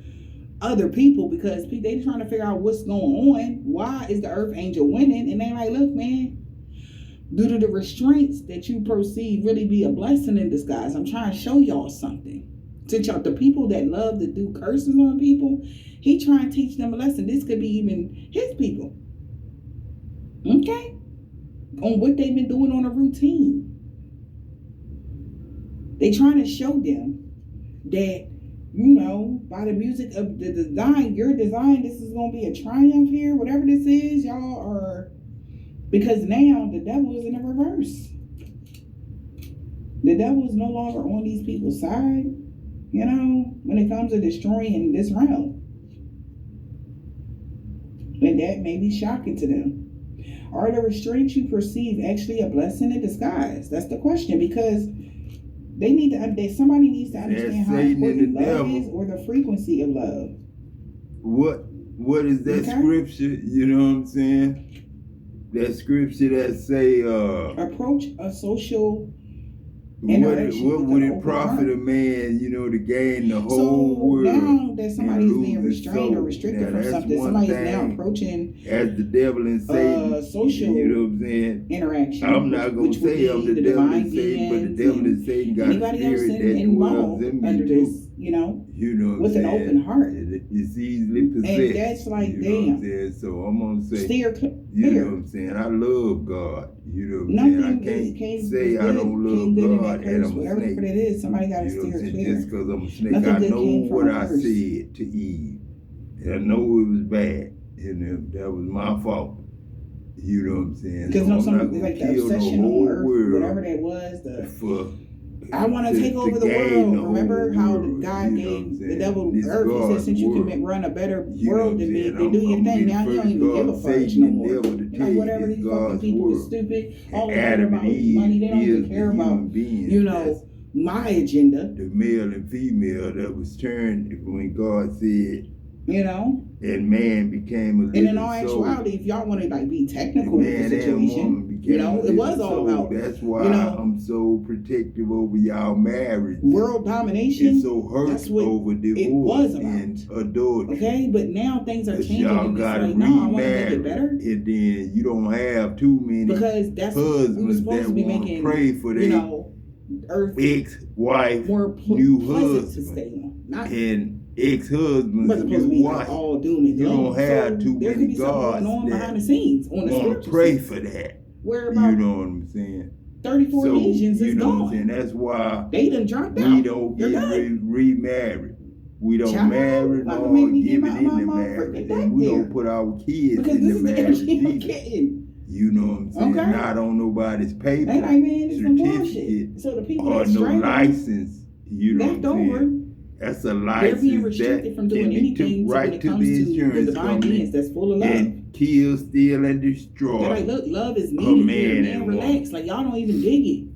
other people because they trying to figure out what's going on. Why is the earth angel winning? And they like, look, man, due to the restraints that you perceive really be a blessing in disguise, I'm trying to show y'all something. Since y'all, the people that love to do curses on people, he trying to teach them a lesson. This could be even his people. Okay? On what they've been doing on a routine. They trying to show them that, by the music of the design, your design, this is going to be a triumph here. Whatever this is, y'all are... Because now the devil is in the reverse. The devil is no longer on these people's side, when it comes to destroying this realm. And that may be shocking to them. Are the restraints you perceive actually a blessing in disguise? That's the question, because somebody needs to understand how important love is, or the frequency of love. What is that scripture? You know what I'm saying? That scripture that say approach a social what would it profit a man, to gain the whole world? So now that somebody's being restrained or restricted from something, somebody's now approaching as the devil and Satan, social interaction. I'm not going to say I'm the devil and Satan, but the devil and Satan got a spirit that dwells in me under too. this, with an open heart. It's easily possessed. And that's like, damn. So I'm going to say, steer clear. you know what I'm saying? I love God. You know what I'm Nothing saying? I can't say I don't love God and I'm a whatever snake. it is, somebody got to You know what steer I'm saying? clear. Just because I'm a snake, Nothing I good know came from what a I curse. said to Eve. And I know it was bad. That was my fault. You know what I'm saying? Because so something like the obsession on earth, whatever that was, I want to take over the world. Remember how God gave the devil earth? He said, since you can run a better world than me, then do your thing. Now you don't even give a fudge no more. Whatever these fucking people are stupid. All they care about is money. They don't even care about, my agenda. The male and female that was turned when God said, and man became a living soul. And in all actuality, if y'all want to be technical with the situation, it was all about. That's why I'm so protective over y'all marriage. World domination. And so hurt over divorce it was about. And adultery. Okay, but now things are changing. Y'all gotta I want to make it better. And then you don't have too many husbands that want to pray for their ex-wife, new husband, and ex-husbands, new wife. All doom and you don't have too there many could be gods going on behind the scenes on the want to pray for that. Where about you know what I'm saying? 34 legions is gone. What I'm saying? That's why they done dropped out. We don't get remarried. We don't marry nor give it in the marriage. And we don't put our kids in the marriage either. You know what I'm saying? Okay. Not on nobody's paper, certificate, so the people or no license. You know what I'm saying? That's a license. They're being restricted from doing anything right to the insurance the divine beings that's full of love. And kill, steal, and destroy. They're like, look, love is needed here, man. Relax. Like, y'all don't even dig it.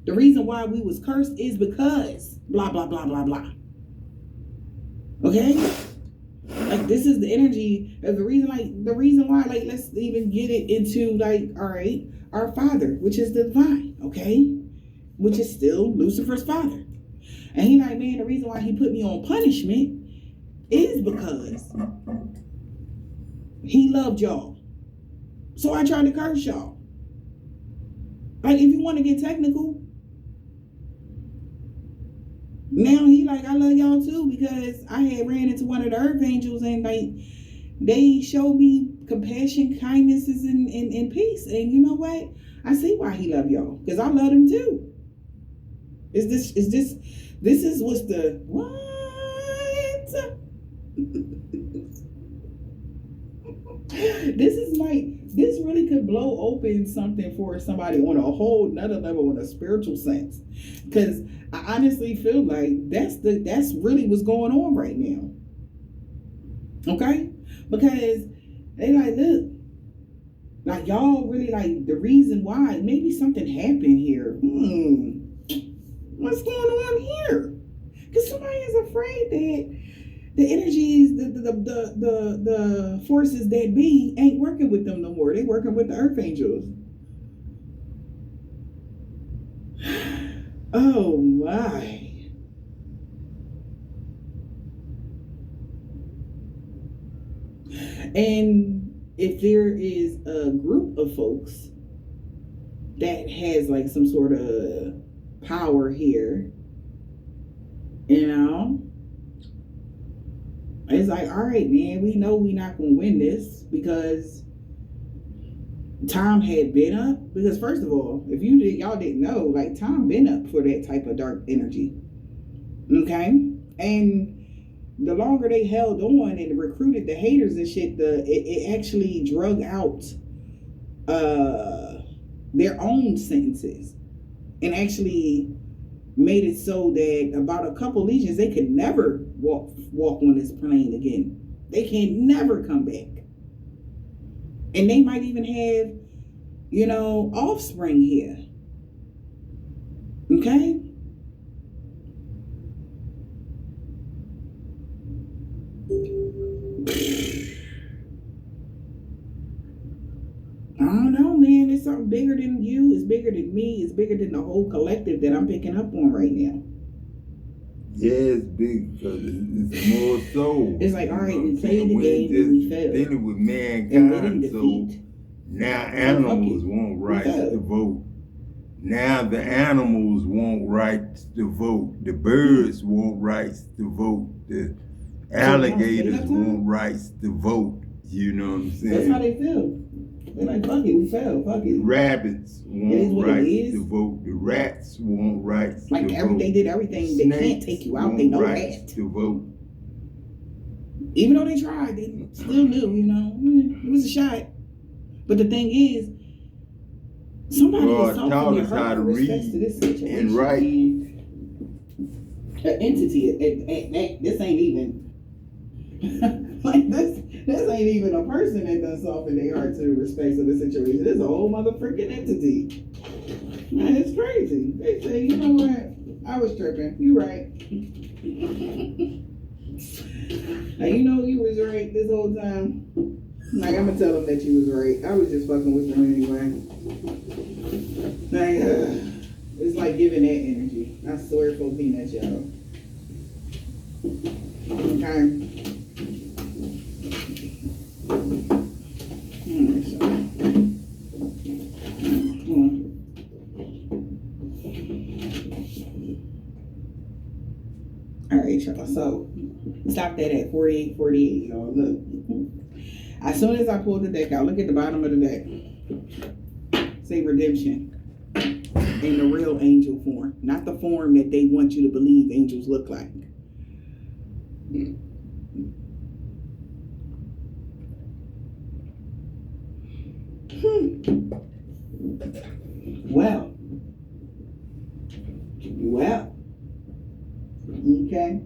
The reason why we was cursed is because blah, blah, blah, blah, blah. Okay? Like, this is the energy of the reason why, like, let's even get it into, like, all right, our Father, which is the divine, okay? Which is still Lucifer's father. And he like, man, the reason why he put me on punishment is because he loved y'all. So I tried to curse y'all. Like, if you want to get technical, now he like, I love y'all too, because I had ran into one of the earth angels and like, they showed me compassion, kindnesses, and peace. And you know what? I see why he loved y'all, because I love him too. This is what's the what? This really could blow open something for somebody on a whole nother level in a spiritual sense. Because I honestly feel like that's really what's going on right now. Okay? Because they like, look, like y'all really like the reason why maybe something happened here. What's going on here? Because somebody is afraid that the energies, the forces that be ain't working with them no more. They working with the earth angels. Oh my. And if there is a group of folks that has like some sort of power here, You know? It's like, all right, man, we know we're not going to win this because time had been up. Because first of all, if y'all didn't know, like, time been up for that type of dark energy. Okay? And the longer they held on and recruited the haters and shit, it actually drug out their own sentences and actually made it so that about a couple legions, they could never walk on this plane again. They can never come back. And they might even have, you know, offspring here. Okay? I don't know, man. It's something bigger than you. It's bigger than me. It's bigger than the whole collective that I'm picking up on right now. Yeah, it's big because it's more so. It's like, all right, we played the game and we failed. Dealing with And we didn't mankind, so defeat. now animals want rights to vote. Now the animals want rights to vote. The birds want rights to vote. The alligators want rights to vote. You know what I'm saying? That's how they feel. They're like, fuck it, we failed, fuck it. Rabbits want rights to vote. The rats want rights to vote. They did everything. They can't take you out. They know that. To vote. Even though they tried, they still knew, you know, it was a shot. But the thing is, somebody is talking to her in respect to this situation. And write. An entity, this ain't even, like this ain't even a person that done soften their heart to the respect of the situation. It's a whole motherfucking entity. Man, it's crazy. They say, you know what? I was tripping. You right. Now, you know you was right this whole time. Like, I'm gonna tell them that you was right. I was just fucking with them anyway. Like, it's like giving that energy. I swear for peanuts, y'all. Okay. Alright, y'all. So stop that at 48, y'all. Look. As soon as I pull the deck out, look at the bottom of the deck. Say redemption. In the real angel form. Not the form that they want you to believe angels look like. Well. Okay.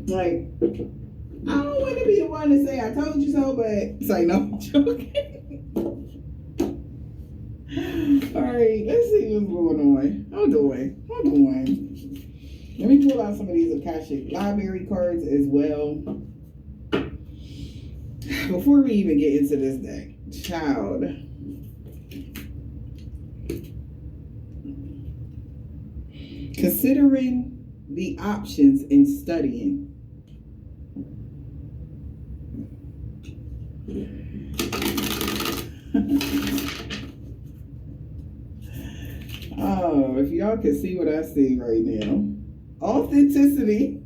Like, I don't want to be the one to say I told you so, but it's like, no, I'm joking. All right, let's see what's going on. Hold on. Let me pull out some of these Akashic Library cards as well. Before we even get into this deck, child. Considering the options in studying. Oh, if y'all can see what I see right now. Authenticity.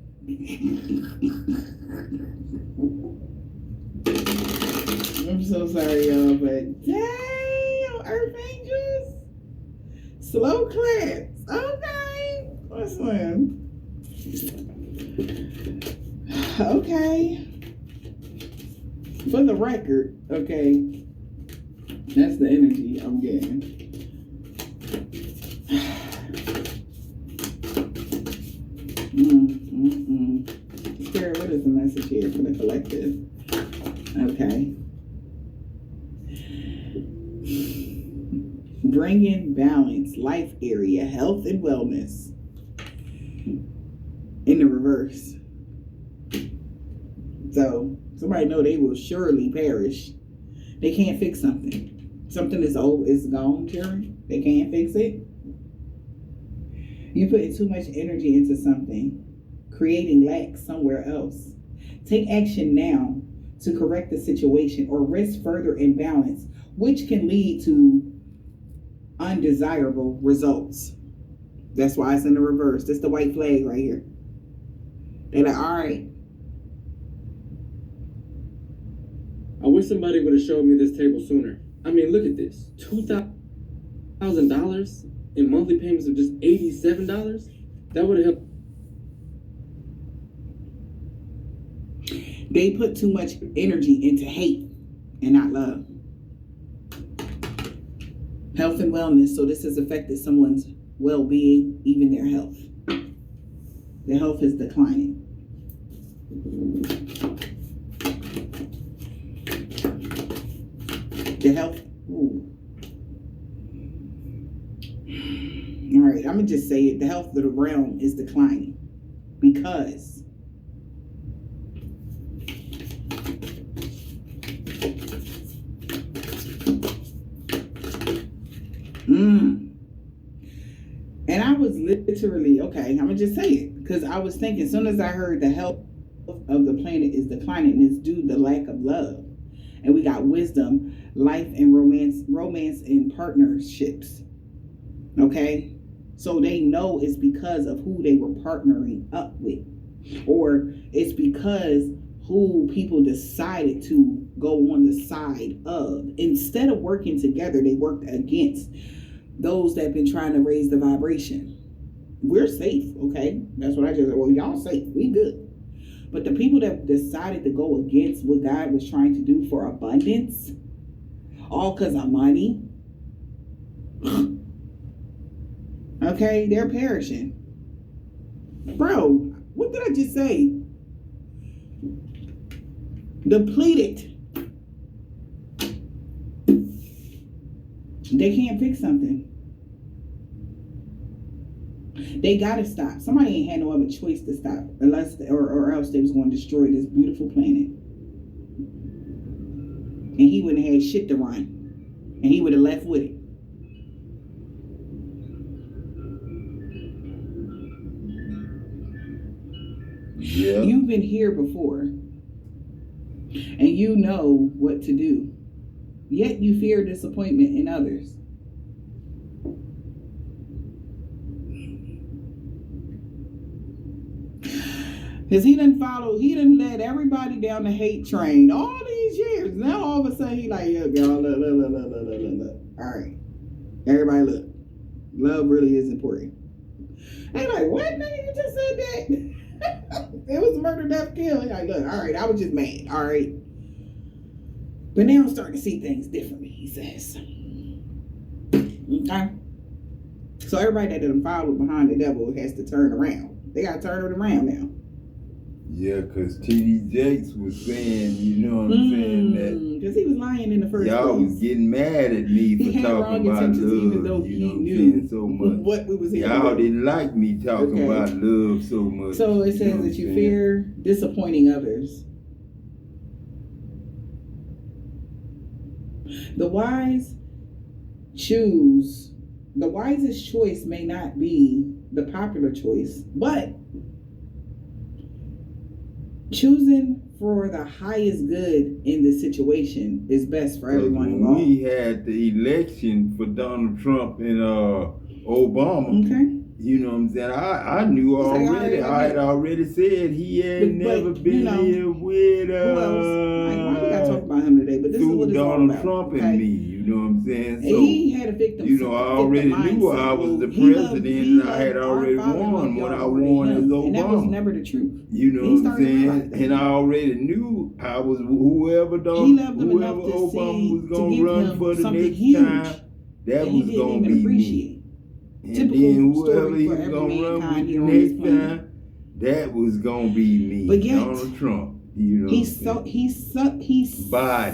I'm so sorry, y'all, but damn, Earth Angels. Slow claps. Okay. What's one? Okay. For the record, okay, that's the energy I'm getting. Spirit, what is the message here for the collective? Okay. Bring in balance, life area, health and wellness. In the reverse. So, somebody know they will surely perish. They can't fix something. Something is old, is gone, Terry. They can't fix it. You're putting too much energy into something, creating lack somewhere else. Take action now to correct the situation or risk further imbalance, which can lead to undesirable results. That's why it's in the reverse. This the white flag right here. They're like, all right. I wish somebody would have showed me this table sooner. I mean, look at this. $2,000 in monthly payments of just $87? That would have helped. They put too much energy into hate and not love. Health and wellness. So this has affected someone's well-being, even their health. Their health is declining. The health. Ooh. All right, I'm gonna just say it. The health of the realm is declining because and I was literally, okay, I'm gonna just say it because I was thinking, as soon as I heard the health of the planet is declining, it's due to the lack of love. And we got wisdom, life, and romance and partnerships. Okay? So they know it's because of who they were partnering up with. Or it's because who people decided to go on the side of. Instead of working together, they worked against those that have been trying to raise the vibration. We're safe, okay? That's what I just said. Well, y'all safe. We good. But the people that decided to go against what God was trying to do for abundance, all because of money, okay, they're perishing. Bro, what did I just say? Depleted. They can't fix something. They gotta stop. Somebody ain't had no other choice to stop, unless or else they was going to destroy this beautiful planet. And he wouldn't have had shit to run, and he would have left with it. Yeah. You've been here before, and you know what to do. Yet you fear disappointment in others. Because he didn't let everybody down the hate train all these years. Now all of a sudden he like, yeah, girl, look. All right. Everybody look. Love really is important. They like, what? Nigga, you just said that? It was murder, death, kill. He like, look, all right, I was just mad. All right. But now I'm starting to see things differently, he says. Okay. So everybody that done followed behind the devil has to turn around. They got to turn it around now. Yeah, because T.D. Jakes was saying, you know what I'm saying, that because he was lying in the first y'all place. was getting mad at me He for had talking wrong about intentions, love, even though you he know what I'm knew saying, so much. what we was here. Y'all didn't like me talking Okay. about love so much. So it know says what that I'm you saying? fear disappointing others. The wisest choice may not be the popular choice, but choosing for the highest good in the situation is best for everyone When involved. we had the election for Donald Trump and Obama, Okay. you know what I'm saying, I knew already, I had already said he had But, never been you know, here with Who else? Why we gotta talk about him today? But this is through what it's all Donald about. Trump okay? and me, you know what I'm saying? And So, he had a victim. you know, I already knew I was the president and I had already won when I won as Obama. And that was never the truth. You know He what I'm started saying? realizing. And I already knew I was whoever He loved him enough to Obama see was to gonna give run him for the something next huge time. That that he was didn't gonna even be appreciate. me. And Typical then whoever story he for was every gonna run mankind with here the on this next planet. time, that was gonna be me. But yet, Donald Trump. You know He Body,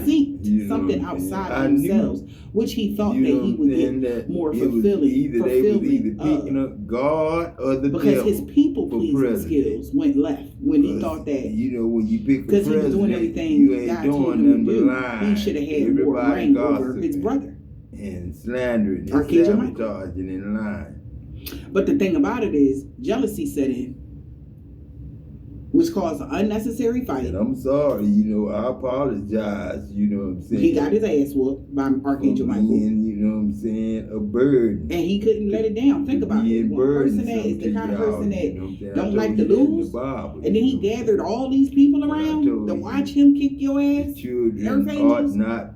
seeked you know something what I'm saying? outside I of knew, themselves, which he thought you that know he what would I'm saying, get that more it was fulfilling. they was either picking up God or the because devil his people for pleasing president. skills went left when he thought that. You know, when you pick a Because he was president, doing everything you ain't God told doing him to nothing but do. lying. He should have had more Everybody reign over his gossiping brother. and slandering and Archangel Michael. sabotaging and lying. But the thing about it is, jealousy set in. which caused an unnecessary fight. And I'm sorry, you know, I apologize, you know what I'm saying? He got his ass whooped by Archangel for Michael. being, you know what I'm saying, a burden. And he couldn't let it down. Think about it. Being One person that burdensome is the to kind of y'all, person that you know what I'm saying? I don't told like to you that in the lose. Bible, And then he you know. gathered all these people But I around told to you, watch him kick your The ass. children Earth ought angels. not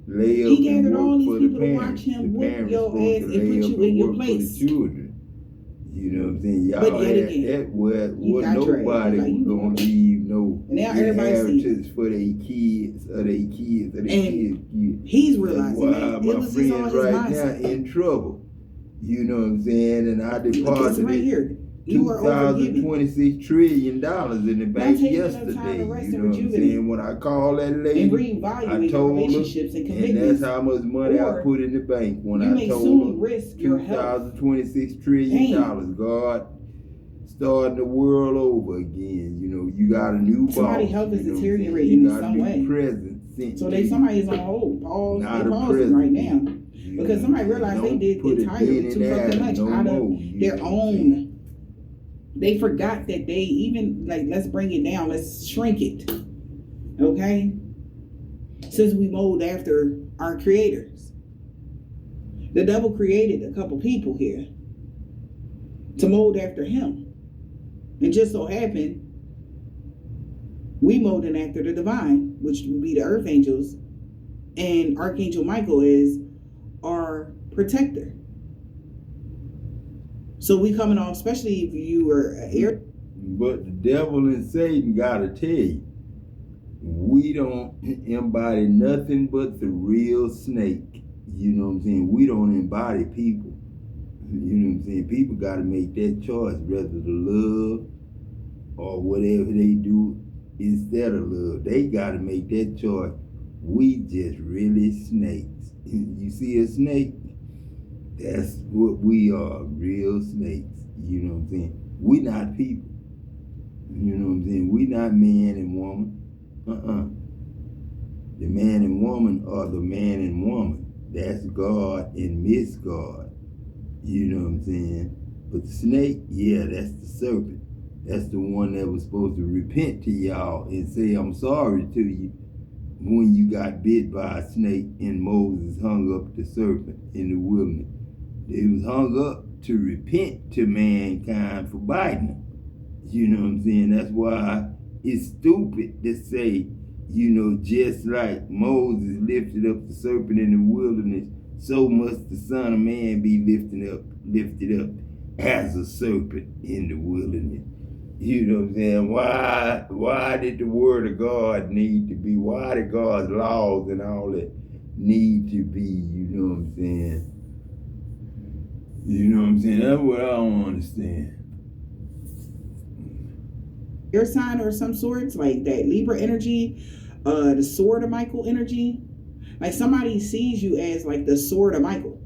lay up He and gathered all work these for the people to watch parents. him The whoop parents your supposed ass to and lay put up you and in your work for place. the children. You know what I'm saying? Y'all But yet had again, that where you got dragged. nobody Like, was you gonna know. leave no And now everybody sees. inheritance for their kids or their kids or their kids. He's That's realizing why that my it was just friend all his right mindset. now in trouble. You know what I'm saying? And I Look, it's deposited right here. You are overgiving. $2,026 trillion in the bank taking enough time yesterday. to rest You and know what I'm rejuvenate. saying? When I called that And lady, reevaluate I your told her, relationships and and commitments. that's how much money Or I put in the bank when you I may told soon her risk your health. $2,026 trillion. Damn. God starting the world over again. You know, you got a new boss. Somebody's health is you know what I'm saying? deteriorating You in got some a new way. present sent So to you. somebody is on hold. Pause. Not They're a pausing present. right now. You Because know, somebody realized they don't did put it entirely in too there fucking much no out of more, you their know what I'm saying? own. They forgot that they even, like, let's bring it down. Let's shrink it. Okay? Since we mold after our creators. The devil created a couple people here to mold after him. And just so happened, we molding after the divine, which would be the earth angels. And Archangel Michael is our protector. So we coming off, especially if you were air. But the devil and Satan gotta tell you, we don't embody nothing but the real snake. You know what I'm saying? We don't embody people. You know what I'm saying? People gotta make that choice, whether to love or whatever they do instead of love. They gotta make that choice. We just really snakes. You see a snake? That's what we are, real snakes. You know what I'm saying? We not people. You know what I'm saying? We not man and woman. The man and woman are the man and woman. That's God and Miss God. You know what I'm saying? But the snake, yeah, that's the serpent. That's the one that was supposed to repent to y'all and say, I'm sorry to you when you got bit by a snake and Moses hung up the serpent in the wilderness. They was hung up to repent to mankind for biting them. You know what I'm saying? That's why it's stupid to say, you know, just like Moses lifted up the serpent in the wilderness, so must the Son of Man be lifted up as a serpent in the wilderness. You know what I'm saying? Why did the word of God need to be? Why did God's laws and all that need to be? You know what I'm saying? You know what I'm saying? That's what I don't understand. Air sign or some sorts, like that Libra energy, the sword of Michael energy. Like somebody sees you as like the sword of Michael.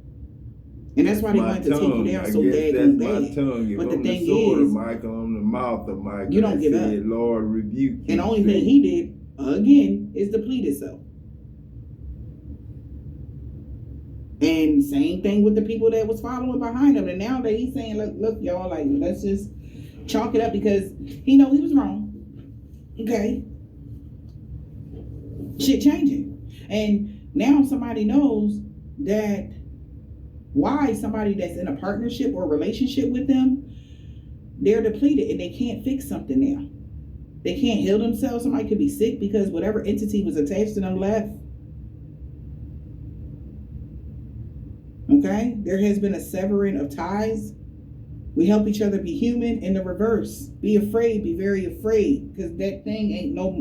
And that's why they wanted to take you down so bad and bad. That's my tongue. If But the I'm thing the sword is, of Michael, I'm the mouth of Michael. you don't give said, up. Lord, rebuke you. And the only thing he did, again, is deplete itself. And same thing with the people that was following behind him. And now that he's saying, look, y'all, like, let's just chalk it up because he know he was wrong. Okay. Shit changing. And now somebody knows that why somebody that's in a partnership or relationship with them, they're depleted and they can't fix something now. They can't heal themselves. Somebody could be sick because whatever entity was attached to them left. Okay? There has been a severing of ties. We help each other be human. In the reverse, be afraid, be very afraid, because that thing ain't no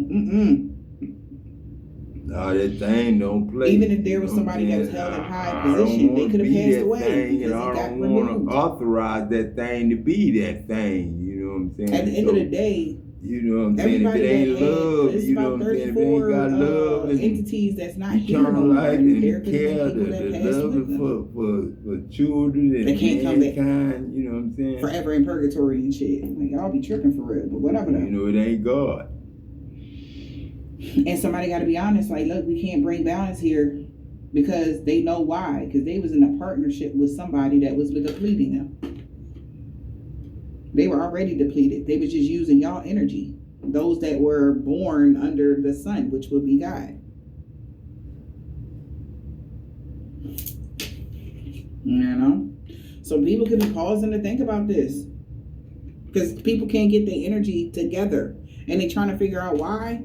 No, that thing don't play. Even if there was somebody that was held in high position, they could have passed away because it got I don't removed. want to authorize that thing to be that thing. You know what I'm saying? At the end of the day, you know what I'm saying? If everybody it ain't that love, it's you know about what I'm saying? If it ain't 34 got love and entities that's not here no eternal more. life There and could have been care, people that the passed love with them. for children and They can't come back. mankind, you know what I'm saying? Forever in purgatory and shit. Like, y'all be tripping for real, but whatever though. You know, it ain't God. And somebody got to be honest, like, look, we can't bring balance here because they know why. Because they was in a partnership with somebody that was depleting them. They were already depleted. They was just using y'all energy. Those that were born under the sun, which would be God. You know? So people can be pausing to think about this. Because people can't get their energy together. And they're trying to figure out why.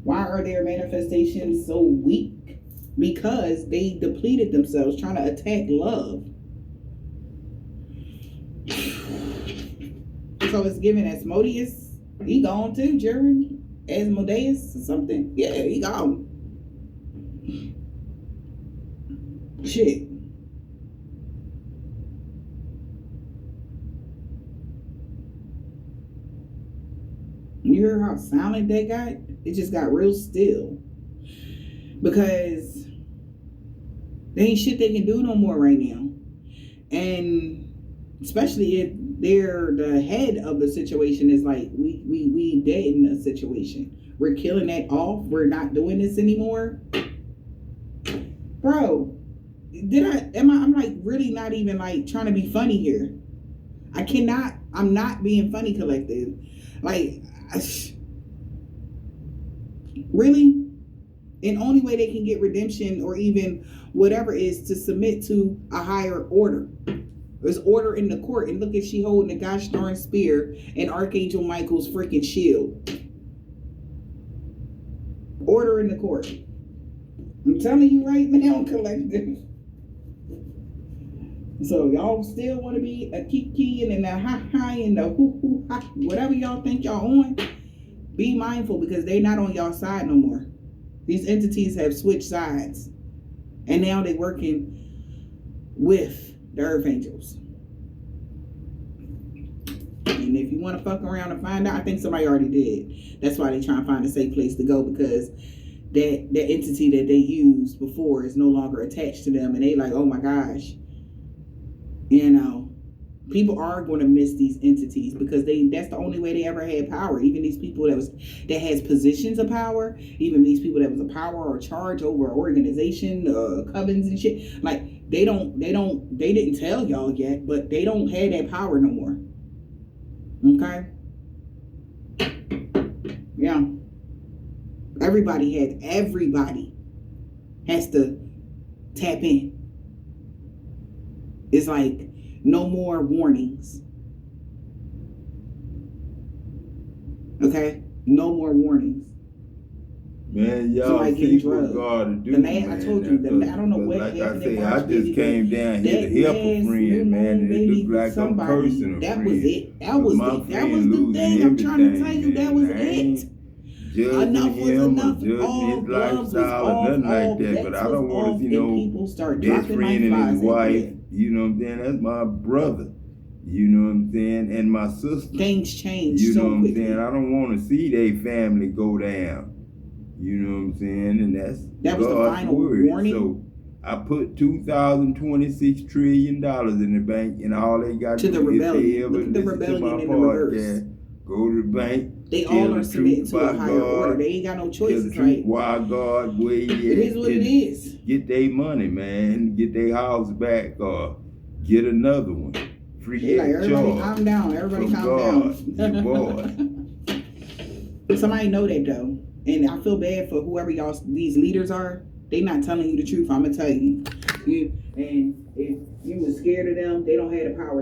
Why are their manifestations so weak? Because they depleted themselves trying to attack love. So it's given Asmodeus. He gone too, Jerry. Asmodeus or something. Yeah, he gone. Shit. You heard how silent that got? It just got real still. Because there ain't shit they can do no more right now. And especially if they're the head of the situation is like, we dead in a situation. We're killing that off. We're not doing this anymore. Bro, I'm like really not even like trying to be funny here. I'm not being funny, collective. Like, really? And only way they can get redemption or even whatever is to submit to a higher order. There's order in the court. And look at she holding the gosh darn spear and Archangel Michael's freaking shield. Order in the court. I'm telling you right now, collective. So y'all still want to be a kiki and a ha and a hoo ha, whatever y'all think y'all on. Be mindful because they're not on y'all side no more. These entities have switched sides. And now they're working with the Earth Angels. And if you want to fuck around and find out, I think somebody already did. That's why they're trying to find a safe place to go, because that entity that they used before is no longer attached to them. And they like, oh my gosh. You know, people are going to miss these entities because that's the only way they ever had power. Even these people that has positions of power, even these people that was a power or charge over an organization, covens and shit, like they didn't tell y'all yet, but they don't have that power no more. Okay? Yeah. Everybody has to tap in. It's like no more warnings. Okay? No more warnings. Man, y'all Somebody see getting what drugged. God to do, The man, man. I told you, I don't know what like happened. I say, I just came down here to help a friend, man, and it looked like I'm cursing a that friend. was it. That was my it. That friend was the losing thing. I'm trying to tell you, everything, that was man. I ain't it. judging Enough was him enough. or judging All his gloves was lifestyle off, or nothing all like that. But bets I don't was want off, to, and people start best dropping friend like and his flies wife, everywhere. you know what I'm saying? That's my brother. You know what I'm saying? And my sister. Things change You know so what I'm quickly. saying? I don't want to see their family go down. You know what I'm saying? And That was the God's final word. warning. So I put $2,026 trillion in the bank, and all they got To to the do rebellion. if they ever Look at the listen to my rebellion in the reverse. podcast, go to the bank. They tell all the are submitting truth to a about higher God, order. They ain't got no tell choice. the It's truth like, why God where he it at, is what it and is. get their money, man. Get their house back or get another one. Free They like, at everybody charge. calm down. Everybody From calm God, down. your boy. Somebody know that though. And I feel bad for whoever these leaders are. They not telling you the truth. I'm gonna tell you. And if you was scared of them, they don't have the power.